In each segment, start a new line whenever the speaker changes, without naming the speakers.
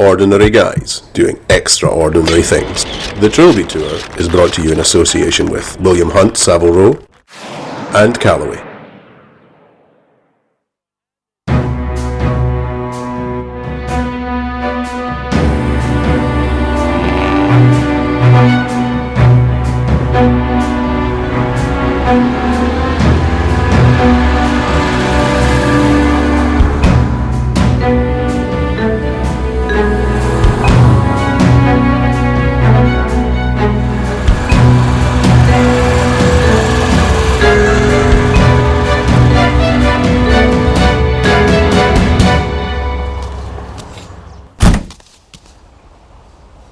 ordinary guys doing extraordinary things. The Trilby Tour is brought to you in association with William Hunt, Savile Row, and Callaway.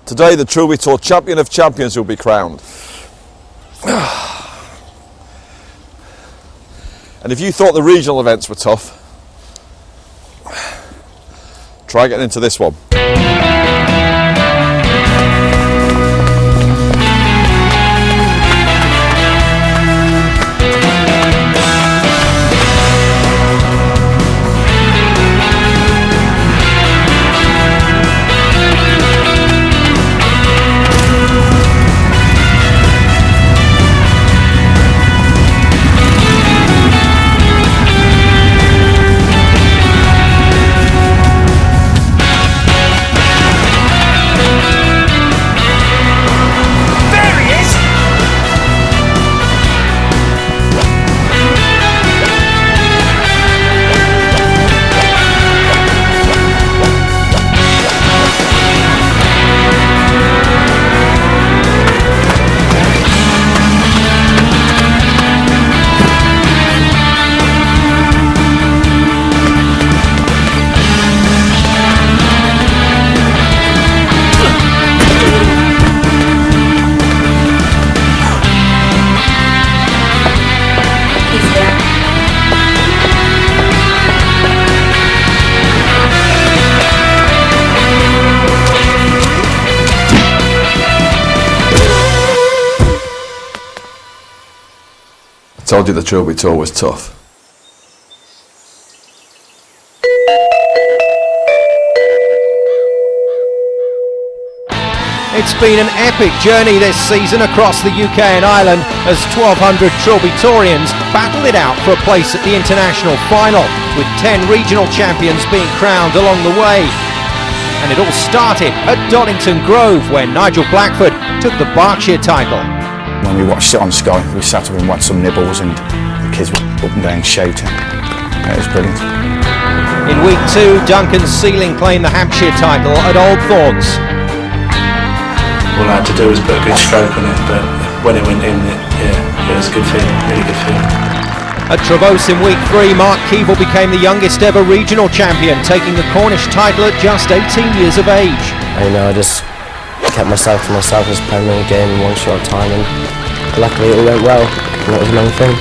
Today, the Trilby Tour Champion of Champions will be crowned. And if you thought the regional events were tough, try getting into this one. I told you the Trilby Tour was tough.
It's been an epic journey this season across the UK and Ireland as 1,200 Trilby Torians battled it out for a place at the international final, with 10 regional champions being crowned along the way. And it all started at Donington Grove, where Nigel Blackford took the Berkshire title.
When we watched it on Sky, we sat up and watched some nibbles and the kids were up and down shouting. It was brilliant.
In week 2, Duncan Sealing claimed the Hampshire title at Old Thorns.
All I had to do was put a good stroke on it, but when it went in, it was a good feeling, really good feeling.
At Trevose in week 3, Mark Keevil became the youngest ever regional champion, taking the Cornish title at just 18 years of age.
I just kept myself to myself, as playing the game in one short time, and luckily it all went well, and that was the main thing.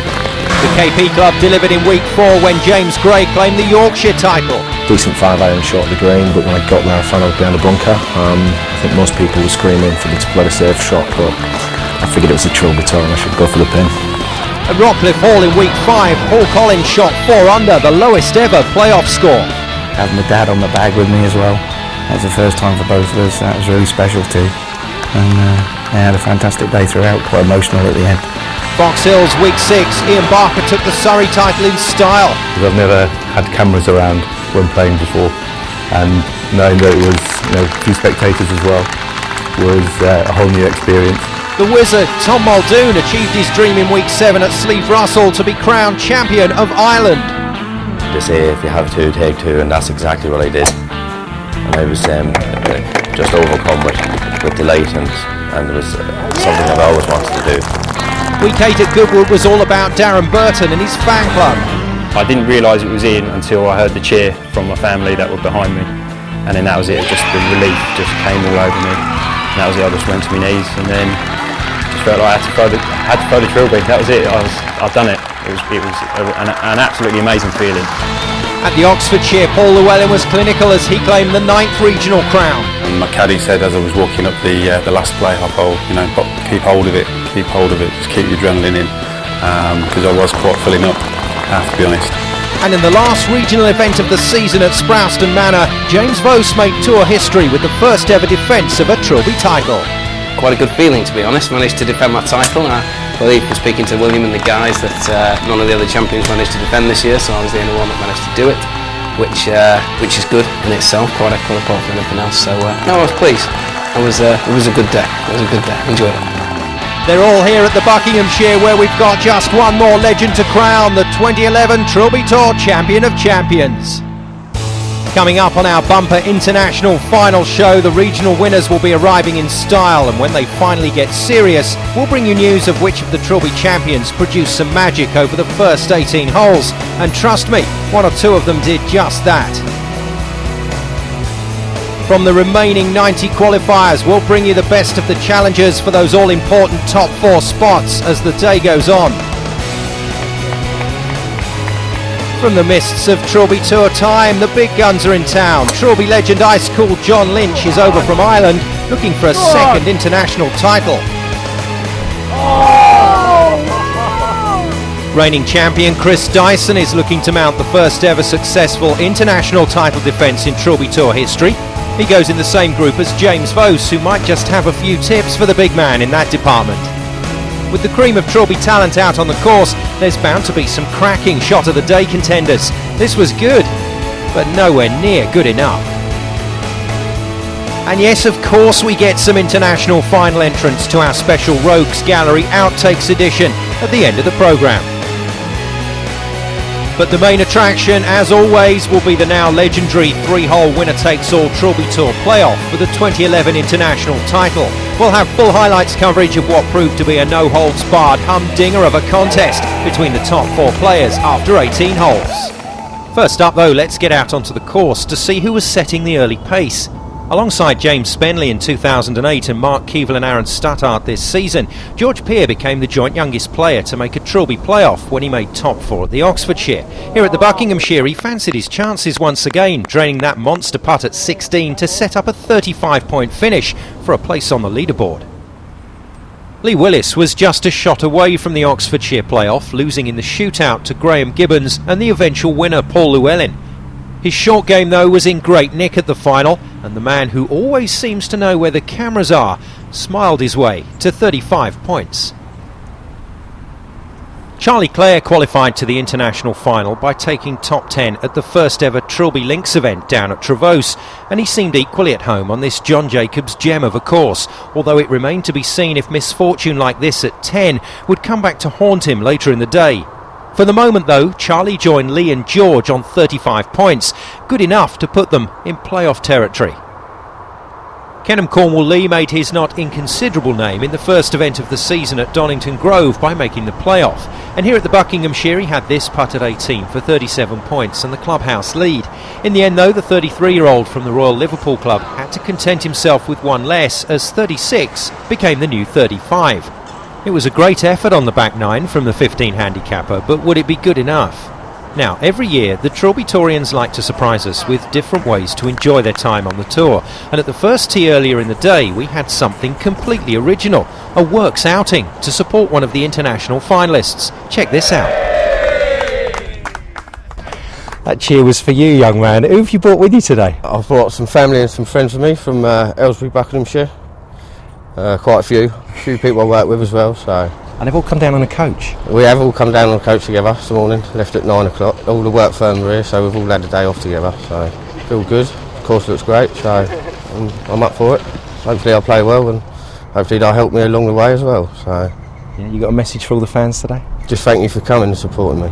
The KP club delivered in week 4 when James Gray claimed the Yorkshire title.
Decent 5-iron shot of the green, but when I got there I found I was behind the bunker. I think most people were screaming for me to play a safe shot, but I figured it was a Trilby Tour and I should go for the pin.
At Rockcliffe Hall in week 5, Paul Collins shot 4 under, the lowest ever playoff score.
Having my dad on the bag with me as well. That was the first time for both of us. That was really special too. And I had a fantastic day throughout, quite emotional at the end.
Box Hills week 6, Ian Barker took the Surrey title in style.
I've never had cameras around when playing before, and knowing that it was a few spectators as well was a whole new experience.
The Wizard, Tom Muldoon, achieved his dream in week 7 at Sleeve Russell to be crowned champion of Ireland.
They say if you have to, take 2, and that's exactly what I did. And I was just overcome with delight, and it was something I've always wanted to do.
Week 8 at Goodwood was all about Darren Burton and his fan club.
I didn't realise it was in until I heard the cheer from my family that were behind me, and then that was it. Just the relief just came all over me. And that was it. I just went to my knees, and then just felt like I had to throw the Trilby. That was it. I'd done it. It was an absolutely amazing feeling.
At the Oxfordshire, Paul Llewellyn was clinical as he claimed the 9th regional crown.
And my caddy said as I was walking up the last play-off hole, keep hold of it, just keep the adrenaline in, because I was quite filling up, I have to be honest.
And in the last regional event of the season at Sprowston Manor, James Vose made tour history with the first ever defence of a Trilby title.
Quite a good feeling, to be honest. Managed to defend my title. I believe from speaking to William and the guys that none of the other champions managed to defend this year, so I was the only one that managed to do it, which is good in itself, quite apart from anything else. So no, I was pleased. It was a good day. It was a good day. Enjoyed it.
They're all here at the Buckinghamshire, where we've got just one more legend to crown, the 2011 Trilby Tour Champion of Champions. Coming up on our bumper international final show, the regional winners will be arriving in style, and when they finally get serious, we'll bring you news of which of the Trilby champions produced some magic over the first 18 holes. And trust me, one or two of them did just that. From the remaining 90 qualifiers, we'll bring you the best of the challengers for those all-important top 4 spots as the day goes on. From the mists of Trilby Tour time, the big guns are in town. Trilby legend ice cool John Lynch is over from Ireland, looking for a second international title. Reigning champion Chris Dyson is looking to mount the first ever successful international title defence in Trilby Tour history. He goes in the same group as James Vose, who might just have a few tips for the big man in that department. With the cream of Trilby talent out on the course, there's bound to be some cracking shot of the day contenders. This was good, but nowhere near good enough. And yes, of course, we get some international final entrants to our special Rogues Gallery Outtakes edition at the end of the programme. But the main attraction, as always, will be the now legendary 3-hole winner-takes-all Trilby Tour playoff for the 2011 international title. We'll have full highlights coverage of what proved to be a no-holds-barred humdinger of a contest between the top 4 players after 18 holes. First up though, let's get out onto the course to see who was setting the early pace. Alongside James Spenley in 2008 and Mark Keevil and Aaron Stuttard this season, George Peer became the joint youngest player to make a Trilby playoff when he made top 4 at the Oxfordshire. Here at the Buckinghamshire, he fancied his chances once again, draining that monster putt at 16 to set up a 35-point finish for a place on the leaderboard. Lee Willis was just a shot away from the Oxfordshire playoff, losing in the shootout to Graham Gibbons and the eventual winner Paul Llewellyn. His short game though was in great nick at the final, and the man who always seems to know where the cameras are smiled his way to 35 points. Charlie Clare qualified to the international final by taking top 10 at the first ever Trilby Links event down at Trevose, and he seemed equally at home on this John Jacobs gem of a course, although it remained to be seen if misfortune like this at 10 would come back to haunt him later in the day. For the moment though, Charlie joined Lee and George on 35 points, good enough to put them in playoff territory. Kenham Cornwall Lee made his not inconsiderable name in the first event of the season at Donington Grove by making the playoff, and here at the Buckinghamshire he had this putt at 18 for 37 points and the clubhouse lead. In the end though, the 33-year-old from the Royal Liverpool club had to content himself with one less, as 36 became the new 35. It was a great effort on the back nine from the 15 handicapper, but would it be good enough? Now, every year the Trilby Torians like to surprise us with different ways to enjoy their time on the tour, and at the first tee earlier in the day we had something completely original, a works outing to support one of the international finalists. Check this out.
That cheer was for you, young man. Who have you brought with you today?
I've brought some family and some friends with me from Aylesbury, Buckinghamshire. Quite a few people I work with as well. So.
And they've all come down on a coach?
We have all come down on a coach together this morning, left at 9 o'clock. All the work firm are here, so we've all had a day off together. So feel good, the course looks great, so I'm up for it. Hopefully I'll play well and hopefully they'll help me along the way as well. So.
Yeah, you got a message for all the fans today?
Just thank you for coming and supporting me.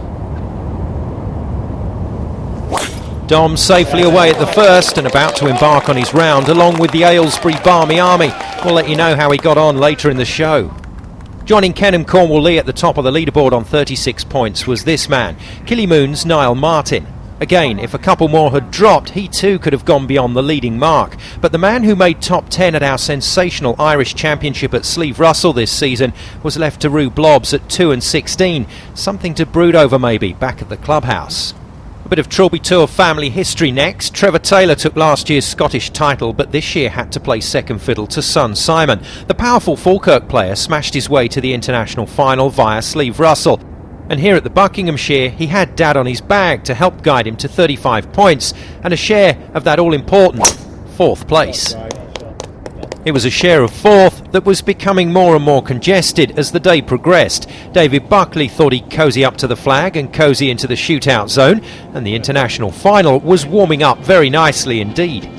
Dom safely away at the first and about to embark on his round along with the Aylesbury Barmy Army. We'll let you know how he got on later in the show. Joining Kenham Cornwall Lee at the top of the leaderboard on 36 points was this man, Killymoon's Niall Martin. Again, if a couple more had dropped, he too could have gone beyond the leading mark. But the man who made top 10 at our sensational Irish Championship at Sleeve Russell this season was left to rue blobs at 2 and 16. Something to brood over maybe back at the clubhouse. A bit of Trilby Tour family history next. Trevor Taylor took last year's Scottish title, but this year had to play second fiddle to son Simon. The powerful Falkirk player smashed his way to the international final via Sleeve Russell. And here at the Buckinghamshire, he had Dad on his bag to help guide him to 35 points and a share of that all-important 4th place. It was a share of 4th that was becoming more and more congested as the day progressed. David Buckley thought he'd cosy up to the flag and cosy into the shootout zone, and the international final was warming up very nicely indeed.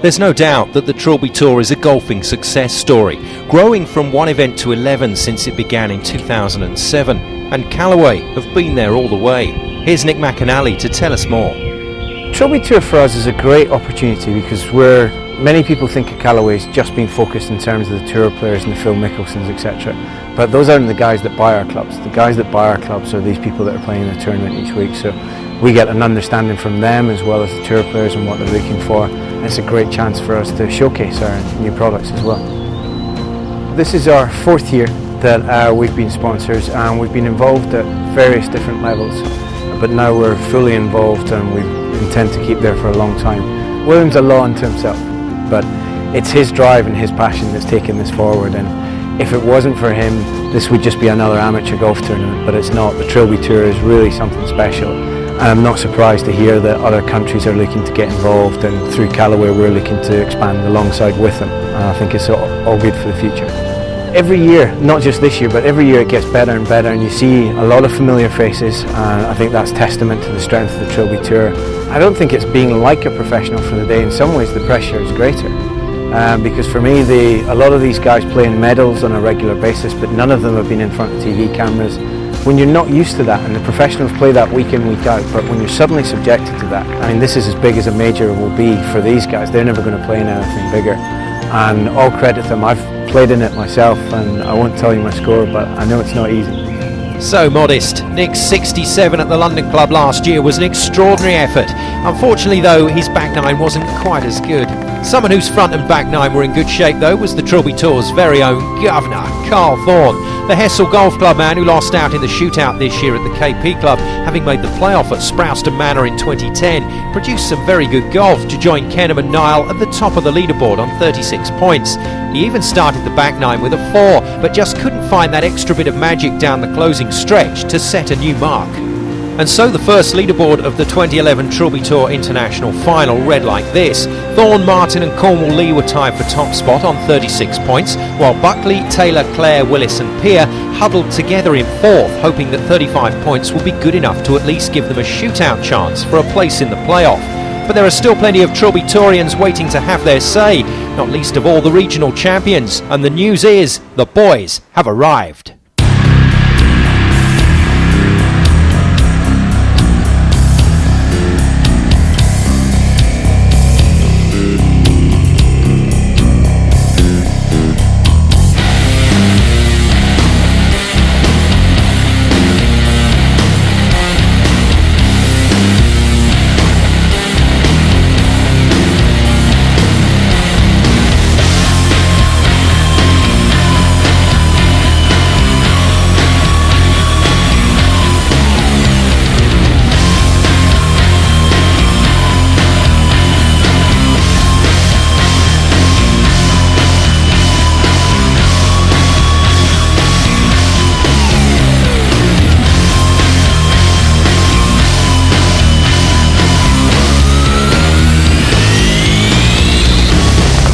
There's no doubt that the Trilby Tour is a golfing success story, growing from one event to 11 since it began in 2007, and Callaway have been there all the way. Here's Nick McAnally to tell us more.
Trilby Tour for us is a great opportunity because many people think of Callaway as just being focused in terms of the tour players and the Phil Mickelsons, etc. But those aren't the guys that buy our clubs. The guys that buy our clubs are these people that are playing in the tournament each week. So we get an understanding from them as well as the tour players and what they're looking for. And it's a great chance for us to showcase our new products as well. This is our 4th year that we've been sponsors, and we've been involved at various different levels. But now we're fully involved and we intend to keep there for a long time. William's a law unto himself, but it's his drive and his passion that's taken this forward, and if it wasn't for him, this would just be another amateur golf tournament, but it's not. The Trilby Tour is really something special, and I'm not surprised to hear that other countries are looking to get involved, and through Callaway we're looking to expand alongside with them, and I think it's all good for the future. Every year, not just this year, but every year it gets better and better, and you see a lot of familiar faces, and I think that's testament to the strength of the Trilby Tour. I don't think it's being like a professional for the day. In some ways the pressure is greater, because for me a lot of these guys play in medals on a regular basis, but none of them have been in front of TV cameras. When you're not used to that, and the professionals play that week in, week out, but when you're suddenly subjected to that, I mean, this is as big as a major will be for these guys. They're never going to play in anything bigger, and all credit to them. I've played in it myself, and I won't tell you my score, but I know it's not easy.
So modest. Nick's 67 at the London Club last year was an extraordinary effort. Unfortunately though, his back nine wasn't quite as good. Someone whose front and back nine were in good shape though was the Trilby Tour's very own governor, Carl Thorne, the Hessel Golf Club man who lost out in the shootout this year at the KP Club, having made the playoff at Sprouston Manor in 2010, produced some very good golf to join Kenham and Niall at the top of the leaderboard on 36 points. He even started the back nine with a 4, but just couldn't find that extra bit of magic down the closing stretch to set a new mark. And so the first leaderboard of the 2011 Trilby Tour International Final read like this. Thorne, Martin and Cornwall Lee were tied for top spot on 36 points, while Buckley, Taylor, Clare, Willis and Peer huddled together in 4th, hoping that 35 points would be good enough to at least give them a shootout chance for a place in the playoff. But there are still plenty of Trilby Tourians waiting to have their say, not least of all the regional champions, and the news is the boys have arrived.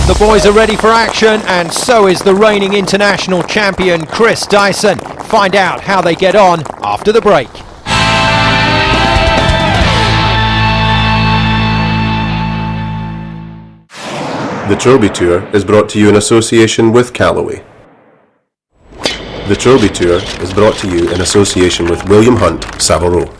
The boys are ready for action, and so is the reigning international champion Chris Dyson. Find out how they get on after the break.
The Trilby Tour is brought to you in association with Callaway. The Trilby Tour is brought to you in association with William Hunt, Savile Row.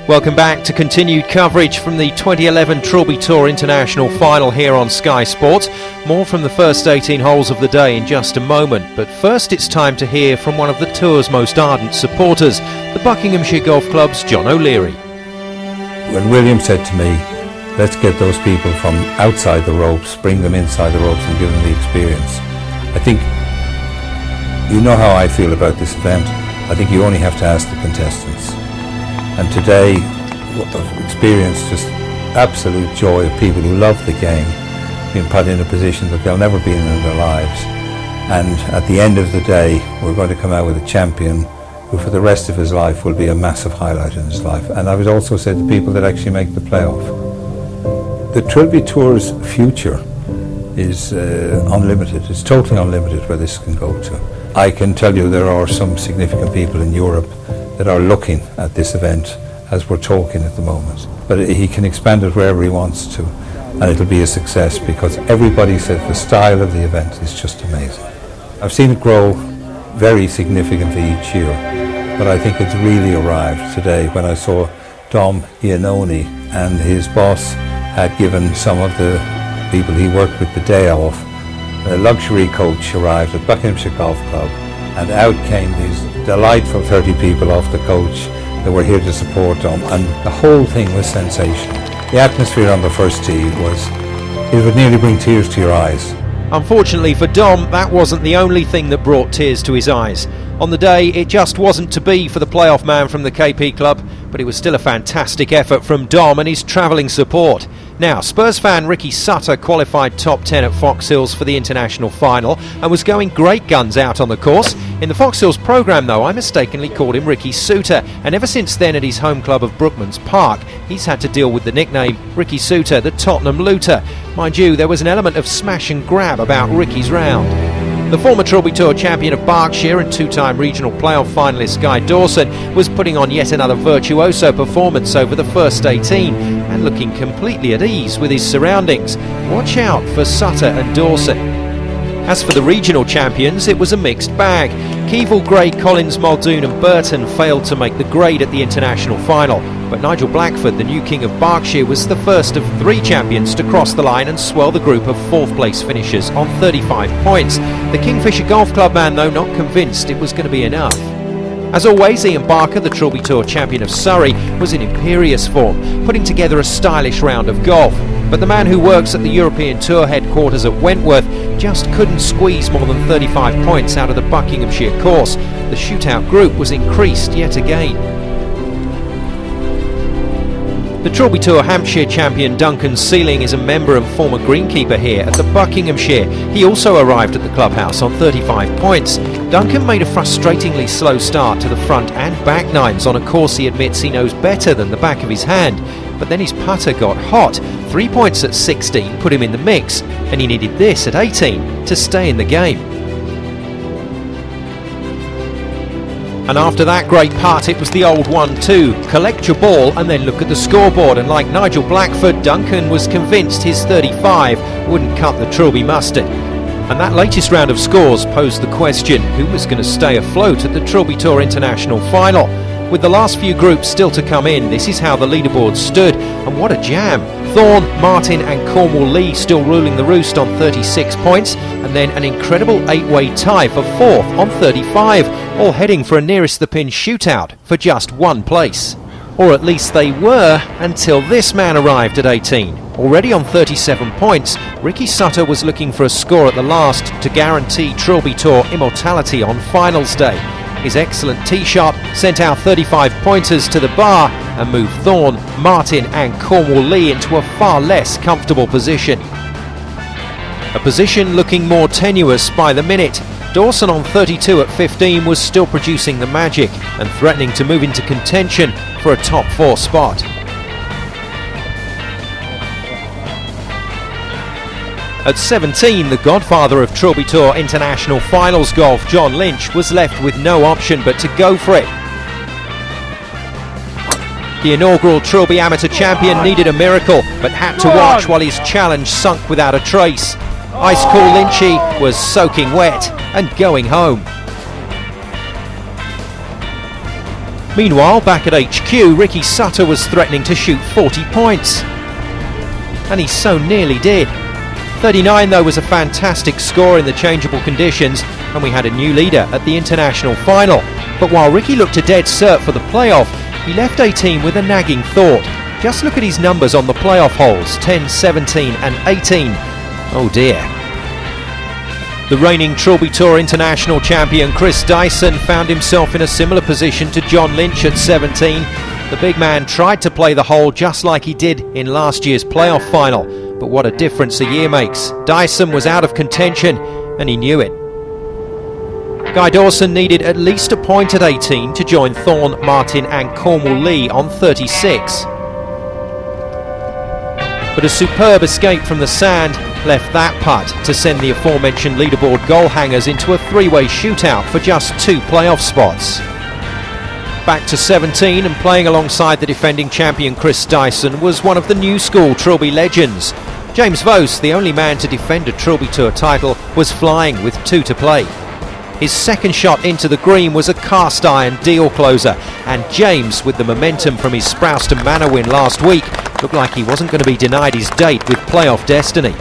Welcome back to continued coverage from the 2011 Trilby Tour International Final here on Sky Sports. More from the first 18 holes of the day in just a moment, but first it's time to hear from one of the Tour's most ardent supporters, the Buckinghamshire Golf Club's John O'Leary.
When William said to me, let's get those people from outside the ropes, bring them inside the ropes and give them the experience, I think you know how I feel about this event. I think you only have to ask the contestants. And today, I've experienced just absolute joy of people who love the game, being put in a position that they'll never be in their lives. And at the end of the day, we're going to come out with a champion who for the rest of his life will be a massive highlight in his life. And I would also say the people that actually make the playoff. The Trilby Tour's future is unlimited. It's totally unlimited where this can go to. I can tell you there are some significant people in Europe that are looking at this event as we're talking at the moment. But he can expand it wherever he wants to, and it'll be a success because everybody says the style of the event is just amazing. I've seen it grow very significantly each year, but I think it's really arrived today when I saw Dom Iannone and his boss had given some of the people he worked with the day off. A luxury coach arrived at Buckinghamshire Golf Club, and out came these delightful 30 people off the coach that were here to support Dom, and the whole thing was sensational. The atmosphere on the first tee it would nearly bring tears to your eyes.
Unfortunately for Dom, that wasn't the only thing that brought tears to his eyes. On the day, it just wasn't to be for the playoff man from the KP club, but it was still a fantastic effort from Dom and his travelling support. Now, Spurs fan Ricky Sutter qualified top 10 at Fox Hills for the international final and was going great guns out on the course. In the Fox Hills programme, though, I mistakenly called him Ricky Suter, and ever since then at his home club of Brookman's Park, he's had to deal with the nickname Ricky Suter, the Tottenham Looter. Mind you, there was an element of smash and grab about Ricky's round. The former Trilby Tour champion of Berkshire and two-time regional playoff finalist Guy Dawson was putting on yet another virtuoso performance over the first 18 and looking completely at ease with his surroundings. Watch out for Sutter and Dawson. As for the regional champions, it was a mixed bag. Keevil, Gray, Collins, Muldoon and Burton failed to make the grade at the international final, but Nigel Blackford, the new king of Berkshire, was the first of 3 champions to cross the line and swell the group of 4th place finishers on 35 points. The Kingfisher Golf Club man, though, not convinced it was going to be enough. As always, Ian Barker, the Trilby Tour champion of Surrey, was in imperious form, putting together a stylish round of golf. But the man who works at the European Tour headquarters at Wentworth just couldn't squeeze more than 35 points out of the Buckinghamshire course. The shootout group was increased yet again. The Trilby Tour Hampshire champion Duncan Sealing is a member and former greenkeeper here at the Buckinghamshire. He also arrived at the clubhouse on 35 points. Duncan made a frustratingly slow start to the front and back nines on a course he admits he knows better than the back of his hand. But then his putter got hot. 3 points at 16 put him in the mix, and he needed this at 18 to stay in the game. And after that great putt, it was the old 1-2. Collect your ball and then look at the scoreboard. And like Nigel Blackford, Duncan was convinced his 35 wouldn't cut the Trilby mustard. And that latest round of scores posed the question, who was going to stay afloat at the Trilby Tour International Final? With the last few groups still to come in, this is how the leaderboard stood, and what a jam. Thorne, Martin and Cornwall Lee still ruling the roost on 36 points, and then an incredible 8-way tie for 4th on 35, all heading for a nearest the pin shootout for just 1 place. Or at least they were, until this man arrived at 18. Already on 37 points, Ricky Sutter was looking for a score at the last to guarantee Trilby Tour immortality on finals day. His excellent tee shot sent our 35 pointers to the bar and moved Thorne, Martin and Cornwall Lee into a far less comfortable position. A position looking more tenuous by the minute. Dawson on 32 at 15 was still producing the magic and threatening to move into contention for a top 4 spot. At 17, the godfather of Trilby Tour International Finals golf, John Lynch, was left with no option but to go for it. The inaugural Trilby Amateur Champion needed a miracle, but had to watch while his challenge sunk without a trace. Ice cool Lynchy was soaking wet and going home. Meanwhile, back at HQ, Ricky Sutter was threatening to shoot 40 points. And he so nearly did. 39 though was a fantastic score in the changeable conditions, and we had a new leader at the international final. But while Ricky looked a dead cert for the playoff, he left 18 with a nagging thought. Just look at his numbers on the playoff holes, 10, 17 and 18. Oh dear. The reigning Trilby Tour International champion Chris Dyson found himself in a similar position to John Lynch at 17. The big man tried to play the hole just like he did in last year's playoff final, but what a difference a year makes. Dyson was out of contention, and he knew it. Guy Dawson needed at least a point at 18 to join Thorne, Martin and Cornwall Lee on 36. But a superb escape from the sand left that putt to send the aforementioned leaderboard goal hangers into a three-way shootout for just 2 playoff spots. Back to 17 and playing alongside the defending champion Chris Dyson was one of the new school Trilby legends. James Vose, the only man to defend a Trilby Tour title, was flying with 2 to play. His second shot into the green was a cast iron deal closer, and James, with the momentum from his Sprouston Manor win last week, looked like he wasn't going to be denied his date with playoff destiny.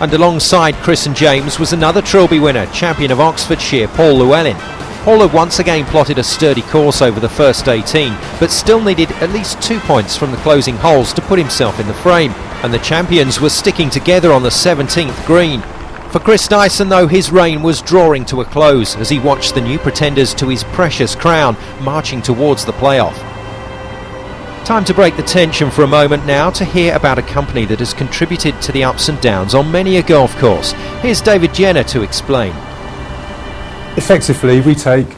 And alongside Chris and James was another Trilby winner, champion of Oxfordshire, Paul Llewellyn. Paul had once again plotted a sturdy course over the first 18, but still needed at least 2 points from the closing holes to put himself in the frame, and the champions were sticking together on the 17th green. For Chris Dyson, though, his reign was drawing to a close as he watched the new pretenders to his precious crown marching towards the playoff. Time to break the tension for a moment now to hear about a company that has contributed to the ups and downs on many a golf course. Here's David Jenner to explain.
Effectively, we take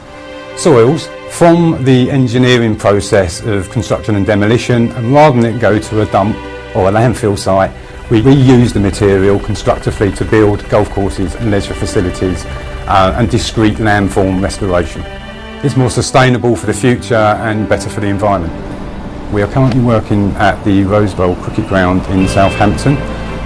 soils from the engineering process of construction and demolition, and rather than it go to a dump or a landfill site, we reuse the material constructively to build golf courses and leisure facilities and discrete landform restoration. It's more sustainable for the future and better for the environment. We are currently working at the Rosewell Cricket Ground in Southampton.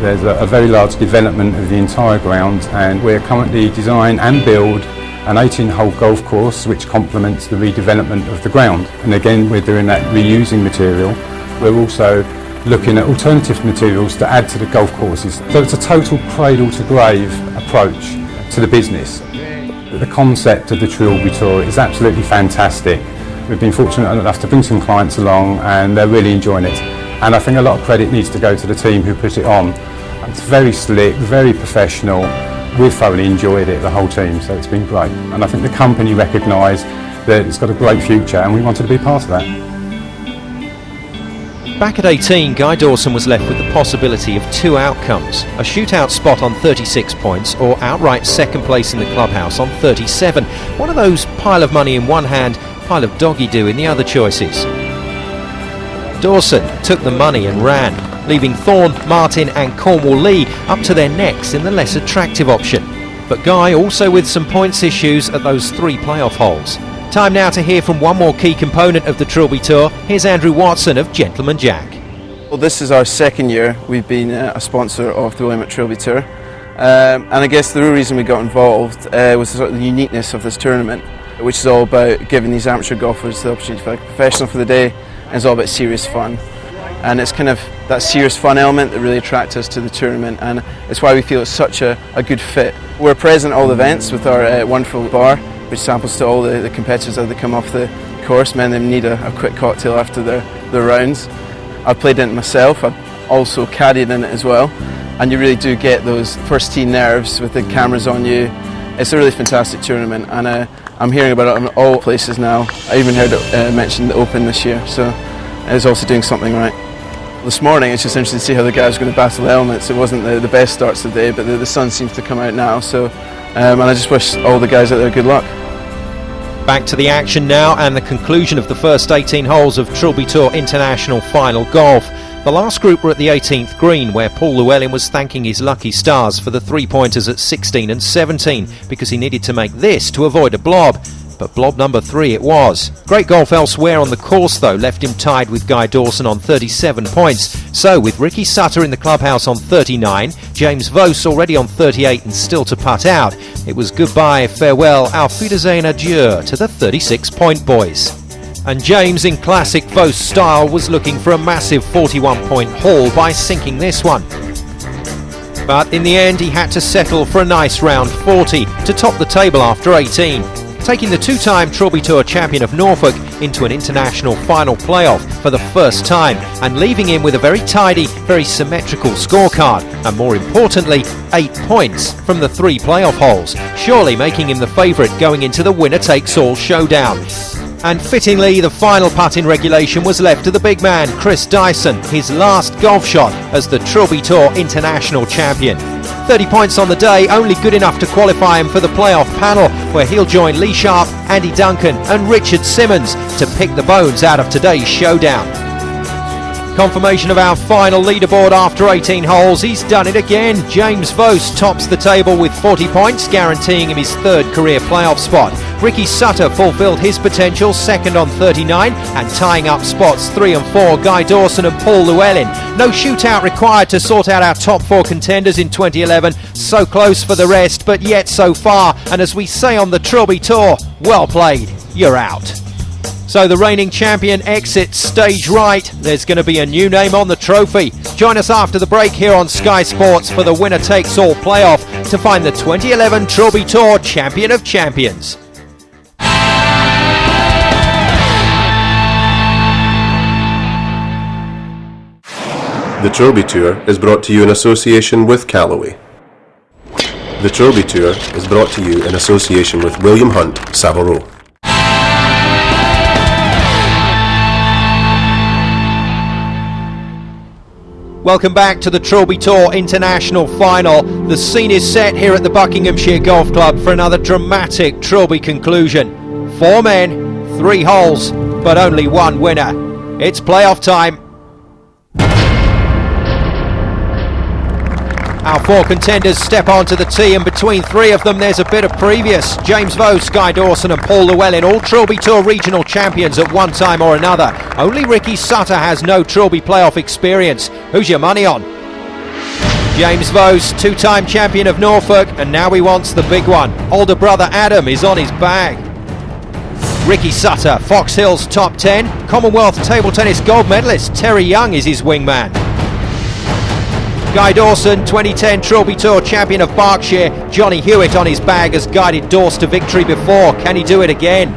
There's a very large development of the entire ground, and we're currently design and build an 18-hole golf course which complements the redevelopment of the ground. And again, we're doing that reusing material. We're also looking at alternative materials to add to the golf courses. So it's a total cradle to grave approach to the business. The concept of the Trilby Tour is absolutely fantastic. We've been fortunate enough to bring some clients along and they're really enjoying it. And I think a lot of credit needs to go to the team who put it on. It's very slick, very professional. We've thoroughly enjoyed it, the whole team, so it's been great. And I think the company recognised that it's got a great future and we wanted to be part of that.
Back at 18, Guy Dawson was left with the possibility of 2 outcomes: a shootout spot on 36 points or outright second place in the clubhouse on 37. One of those pile of money in one hand, pile of doggy-do in the other choices. Dawson took the money and ran, leaving Thorne, Martin and Cornwall Lee up to their necks in the less attractive option. But Guy also with some points issues at those 3 playoff holes. Time now to hear from one more key component of the Trilby Tour. Here's Andrew Watson of Gentleman Jack.
Well, this is our second year we've been a sponsor of the William Trilby Tour, and I guess the real reason we got involved was sort of the uniqueness of this tournament, which is all about giving these amateur golfers the opportunity to be professional for the day, and it's all about serious fun. And it's kind of that serious fun element that really attracts us to the tournament, and it's why we feel it's such a good fit. We're present at all the events with our wonderful bar, which samples to all the competitors as they come off the course. Many of them need a quick cocktail after their rounds. I've played in it myself, I've also caddied in it as well, and you really do get those first tee nerves with the cameras on you. It's a really fantastic tournament, and I'm hearing about it in all places now. I even heard it mentioned the Open this year, so it's also doing something right. This morning it's just interesting to see how the guys are going to battle the elements. It wasn't the best start to the day, but the sun seems to come out now, so and I just wish all the guys out there good luck.
Back to the action now and the conclusion of the first 18 holes of Trilby Tour International Final Golf. The last group were at the 18th green, where Paul Llewellyn was thanking his lucky stars for the 3-pointers at 16 and 17 because he needed to make this to avoid a blob. But blob number 3 it was. Great golf elsewhere on the course though left him tied with Guy Dawson on 37 points. So with Ricky Sutter in the clubhouse on 39, James Vose already on 38 and still to putt out, it was goodbye, farewell, auf Wiedersehen, adieu to the 36-point boys. And James, in classic Vose style, was looking for a massive 41-point haul by sinking this one. But in the end he had to settle for a nice round 40 to top the table after 18. Taking the 2-time Trilby Tour champion of Norfolk into an international final playoff for the first time and leaving him with a very tidy, very symmetrical scorecard and more importantly 8 points from the 3 playoff holes, surely making him the favourite going into the winner-takes-all showdown. And fittingly, the final putt in regulation was left to the big man, Chris Dyson, his last golf shot as the Trilby Tour International Champion. 30 points on the day, only good enough to qualify him for the playoff panel, where he'll join Lee Sharp, Andy Duncan and Richard Simmons to pick the bones out of today's showdown. Confirmation of our final leaderboard after 18 holes. He's done it again. James Vose tops the table with 40 points, guaranteeing him his third career playoff spot. Ricky Sutter fulfilled his potential, second on 39, and tying up spots 3 and 4, Guy Dawson and Paul Llewellyn. No shootout required to sort out our top 4 contenders in 2011. So close for the rest, but yet so far. And as we say on the Trilby Tour, well played, you're out. So the reigning champion exits stage right. There's going to be a new name on the trophy. Join us after the break here on Sky Sports for the winner-takes-all playoff to find the 2011 Trilby Tour Champion of Champions.
The Trilby Tour is brought to you in association with Callaway. The Trilby Tour is brought to you in association with William Hunt, Savile Row.
Welcome back to the Trilby Tour International Final. The scene is set here at the Buckinghamshire Golf Club for another dramatic Trilby conclusion. 4 men, 3 holes, but only 1 winner. It's playoff time. Our 4 contenders step onto the tee, and between 3 of them there's a bit of previous. James Vose, Guy Dawson and Paul Llewellyn, all Trilby Tour regional champions at one time or another. Only Ricky Sutter has no Trilby playoff experience. Who's your money on? James Vose, 2-time champion of Norfolk, and now he wants the big one. Older brother Adam is on his bag. Ricky Sutter, Fox Hills top 10. Commonwealth table tennis gold medalist Terry Young is his wingman. Guy Dawson, 2010 Trilby Tour champion of Berkshire. Johnny Hewitt on his bag has guided Dawes to victory before. Can he do it again?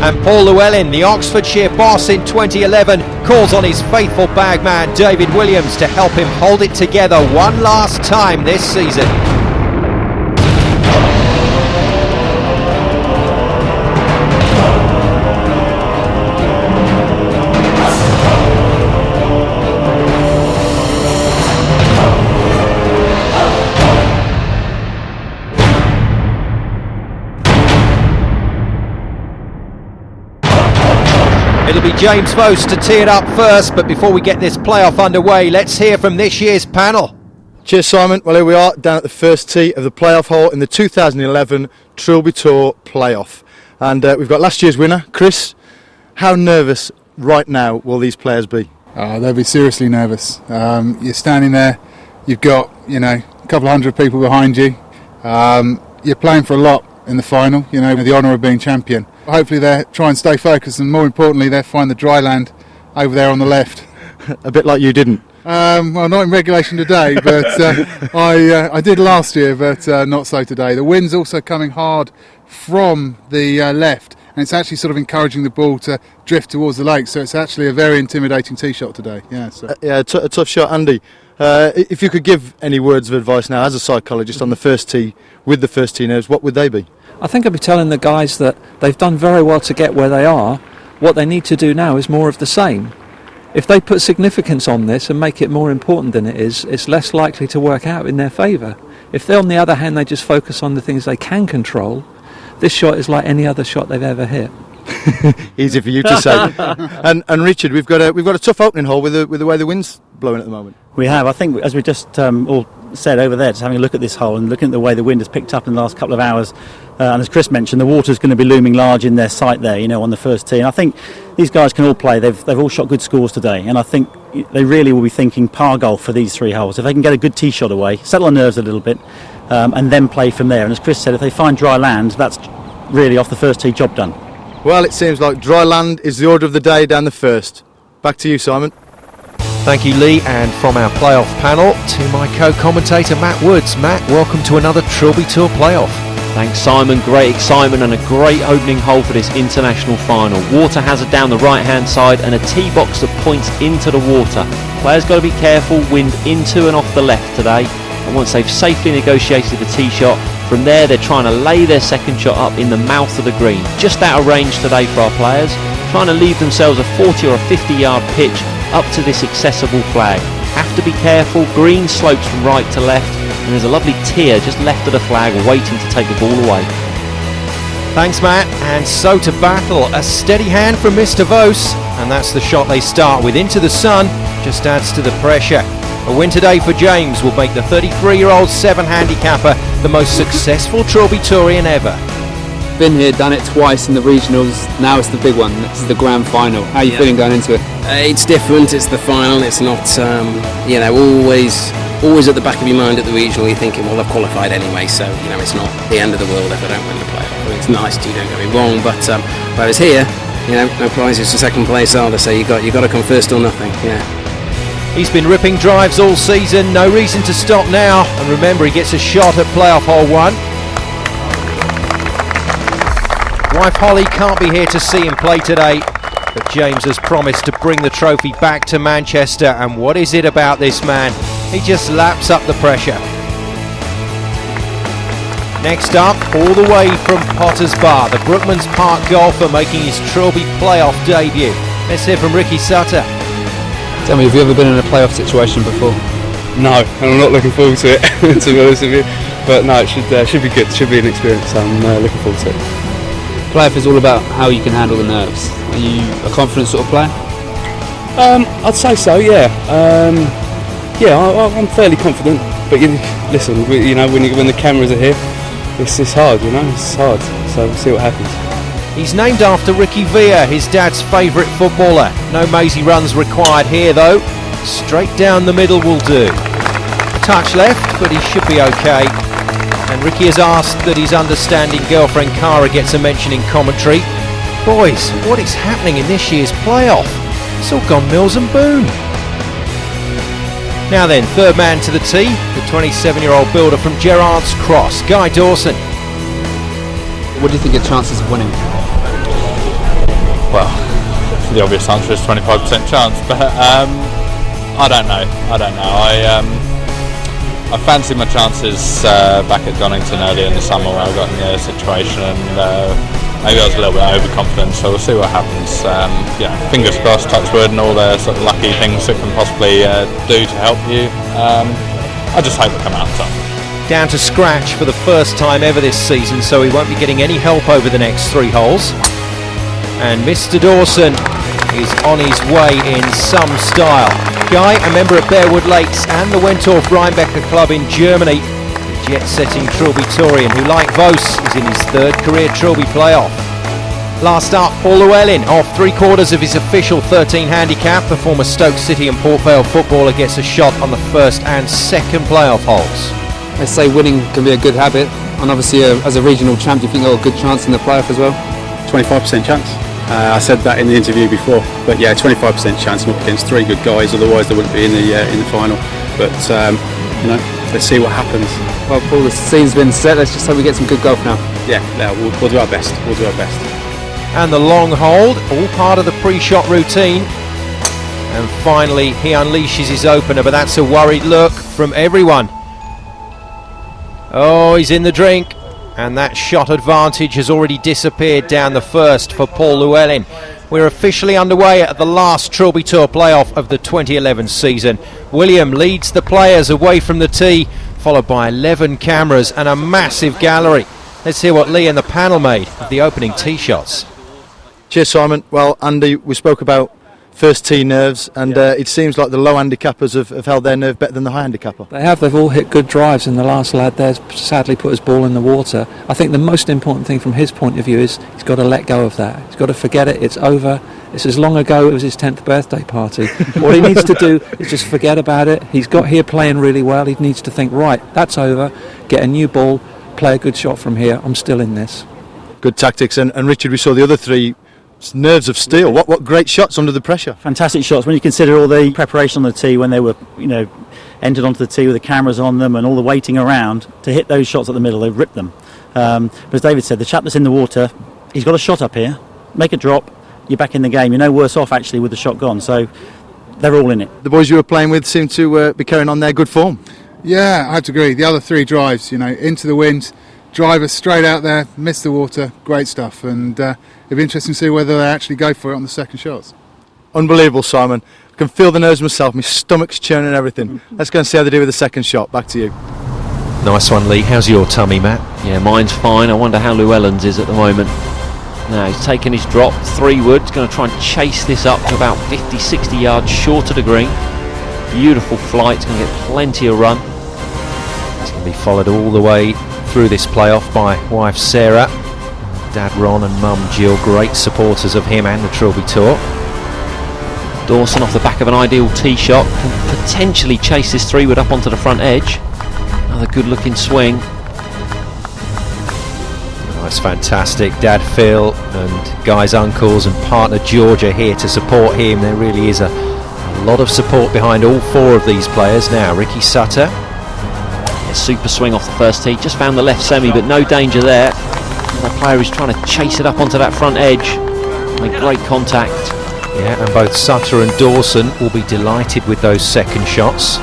And Paul Llewellyn, the Oxfordshire boss in 2011, calls on his faithful bagman David Williams to help him hold it together one last time this season. It'll be James Vose to tee it up first, but before we get this playoff underway, let's hear from this year's panel.
Cheers, Simon. Well, here we are down at the first tee of the playoff hole in the 2011 Trilby Tour playoff. And we've got last year's winner, Chris. How nervous right now will these players be?
They'll be seriously nervous. You're standing there, you've got, a couple of hundred people behind you. You're playing for a lot in the final, the honour of being champion. Hopefully they'll try and stay focused, and more importantly they'll find the dry land over there on the left.
A bit like you didn't?
Well, not in regulation today, but I did last year, but not so today. The wind's also coming hard from the left, and it's actually sort of encouraging the ball to drift towards the lake, so it's actually a very intimidating tee shot today.
A tough shot, Andy. If you could give any words of advice now as a psychologist on the first tee with the first tee nerves, what would they be?
I think I'd be telling the guys that they've done very well to get where they are. What they need to do now is more of the same. If they put significance on this and make it more important than it is, it's less likely to work out in their favour. If they, on the other hand, they just focus on the things they can control, this shot is like any other shot they've ever hit.
Easy for you to say. And Richard, we've got a tough opening hole with the way the wind's blowing at the moment.
We have. I think, as we just all said over there, just having a look at this hole and looking at the way the wind has picked up in the last couple of hours, and as Chris mentioned, the water's going to be looming large in their sight there, on the first tee. And I think these guys can all play. They've all shot good scores today, and I think they really will be thinking par golf for these 3 holes. If they can get a good tee shot away, settle their nerves a little bit, and then play from there. And as Chris said, if they find dry land, that's really off the first tee, job done.
Well, it seems like dry land is the order of the day down the first. Back to you, Simon.
Thank you, Lee, and from our playoff panel to my co-commentator Matt Woods. Matt, welcome to another Trilby Tour playoff.
Thanks, Simon. Great excitement and a great opening hole for this international final. Water hazard down the right-hand side and a tee box that points into the water. Players got to be careful, wind into and off the left today. And once they've safely negotiated the tee shot, from there they're trying to lay their second shot up in the mouth of the green. Just out of range today for our players. trying to leave themselves a 40 or a 50-yard pitch up to this accessible flag. Have to be careful, green slopes from right to left, and there's a lovely tier just left of the flag waiting to take the ball away.
Thanks, Matt. And so to battle, a steady hand from Mr. Vos, and that's the shot they start with. Into the sun, just adds to the pressure. A win today for James will make the 33-year-old 7 handicapper the most successful Trilby Tourian ever.
Been here, done it twice in the regionals, now it's the big one, this is the grand final. How are you feeling going into it?
It's different, it's the final, it's not, always at the back of your mind at the regional you're thinking, well, I've qualified anyway, so, it's not the end of the world if I don't win the playoff. I mean, it's nice, you don't get me wrong, but whereas here, no prizes for second place either, so you got to come first or nothing,
He's been ripping drives all season, no reason to stop now, and remember he gets a shot at playoff hole 1. Wife Holly can't be here to see him play today, but James has promised to bring the trophy back to Manchester, and what is it about this man? He just laps up the pressure. Next up, all the way from Potters Bar, the Brookmans Park golfer making his Trilby playoff debut. Let's hear from Ricky Sutter.
Tell me, have you ever been in a playoff situation before?
No, and I'm not looking forward to it, to be honest with you. But no, it should be good, should be an experience, I'm looking forward to it.
Playoff is all about how you can handle the nerves. Are you a confident sort of player?
I'd say so, yeah. I'm fairly confident, but listen, when the cameras are here, it's hard, it's hard, so we'll see what happens.
He's named after Ricky Villa, his dad's favourite footballer. No mazy runs required here though. Straight down the middle will do. A touch left, but he should be okay. And Ricky has asked that his understanding girlfriend Cara gets a mention in commentary. Boys, what is happening in this year's playoff? It's all gone Mills and Boone. Now then, third man to the tee, the 27-year-old builder from Gerrards Cross, Guy Dawson.
What do you think your chances of winning?
Well, the obvious answer is 25% chance, but I don't know. I fancy my chances back at Donington earlier in the summer where I got in the situation, and maybe I was a little bit overconfident, so we'll see what happens. Fingers crossed, touch wood, and all the sort of lucky things that can possibly do to help you. I just hope we come out top.
Down to scratch for the first time ever this season, so he won't be getting any help over the next 3 holes. And Mr. Dawson is on his way in some style. Guy, a member of Bearwood Lakes and the Wentorf Rheinbecker Club in Germany, the jet-setting Trilby Tourian who, like Vos, is in his 3rd career Trilby playoff. Last up, Paul Llewellyn, off 3/4 of his official 13 handicap. The former Stoke City and Port Vale footballer gets a shot on the 1st and 2nd playoff holes.
They say winning can be a good habit, and obviously as a regional champ, do you think you've got a good chance in the playoff as well?
25% chance. I said that in the interview before, but yeah, 25% chance. I'm up against 3 good guys, otherwise they wouldn't be in the final. But let's see what happens.
Well, Paul, the scene's been set. Let's just hope we get some good golf now.
Yeah, we'll do our best. We'll do our best.
And the long hold, all part of the pre-shot routine. And finally, he unleashes his opener, but that's a worried look from everyone. Oh, he's in the drink. And that shot advantage has already disappeared down the 1st for Paul Llewellyn. We're officially underway at the last Trilby Tour playoff of the 2011 season. William leads the players away from the tee, followed by 11 cameras and a massive gallery. Let's hear what Lee and the panel made of the opening tee shots.
Cheers, Simon. Well, Andy, we spoke about first tee nerves, and it seems like the low handicappers have held their nerve better than the high handicapper.
They have. They've all hit good drives, and the last lad there sadly put his ball in the water. I think the most important thing from his point of view is he's got to let go of that. He's got to forget it. It's over. It's as long ago it was his 10th birthday party. What he needs to do is just forget about it. He's got here playing really well. He needs to think, right, that's over, get a new ball, play a good shot from here. I'm still in this.
Good tactics. And Richard, we saw the other 3 nerves of steel. What great shots under the pressure.
Fantastic shots when you consider all the preparation on the tee when they were entered onto the tee with the cameras on them and all the waiting around to hit those shots at the middle. They ripped them, but as David said, the chap that's in the water, he's got a shot up here, make a drop, you're back in the game. You're no worse off actually with the shot gone, so they're all in it.
The boys you were playing with seem to be carrying on their good form.
Yeah, I have to agree. The other 3 drives, into the wind, driver straight out there, missed the water, great stuff, and it'd be interesting to see whether they actually go for it on the second shots.
Unbelievable, Simon. I can feel the nerves myself, my stomach's churning and everything. Let's go and see how they do with the second shot. Back to you.
Nice one, Lee. How's your tummy, Matt?
Yeah, mine's fine. I wonder how Llewellyn's is at the moment. Now he's taken his drop, 3-wood. He's going to try and chase this up to about 50-60 yards short of the green. Beautiful flight. He's going to get plenty of run.
He's going to be followed all the way through this playoff by wife Sarah, Dad Ron and Mum Jill, great supporters of him and the Trilby Tour.
Dawson off the back of an ideal tee shot, can potentially chase this 3-wood up onto the front edge. Another good looking swing.
That's fantastic. Dad Phil and Guy's uncles and partner George are here to support him. There really is a lot of support behind all 4 of these players now. Ricky Sutter.
A super swing off the first tee, just found the left semi, but no danger there. The player is trying to chase it up onto that front edge. Make great contact.
Yeah, and both Sutter and Dawson will be delighted with those second shots.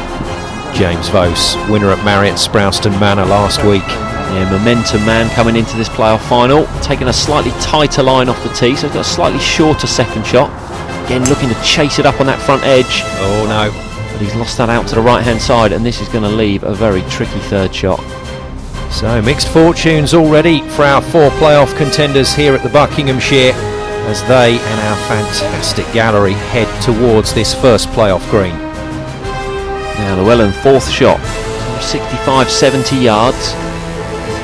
James Vose, winner at Marriott Sprouston Manor last week.
Yeah, momentum man coming into this playoff final, taking a slightly tighter line off the tee, so he's got a slightly shorter second shot. Again, looking to chase it up on that front edge.
Oh no.
But he's lost that out to the right hand side, and this is going to leave a very tricky third shot.
So mixed fortunes already for our 4 playoff contenders here at the Buckinghamshire as they and our fantastic gallery head towards this first playoff green.
Now Llewellyn, 4th shot, 65-70 yards.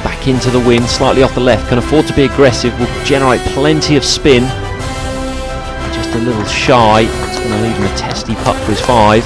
Back into the wind, slightly off the left, can afford to be aggressive, will generate plenty of spin. Just a little shy, it's going to leave him a testy putt for his 5.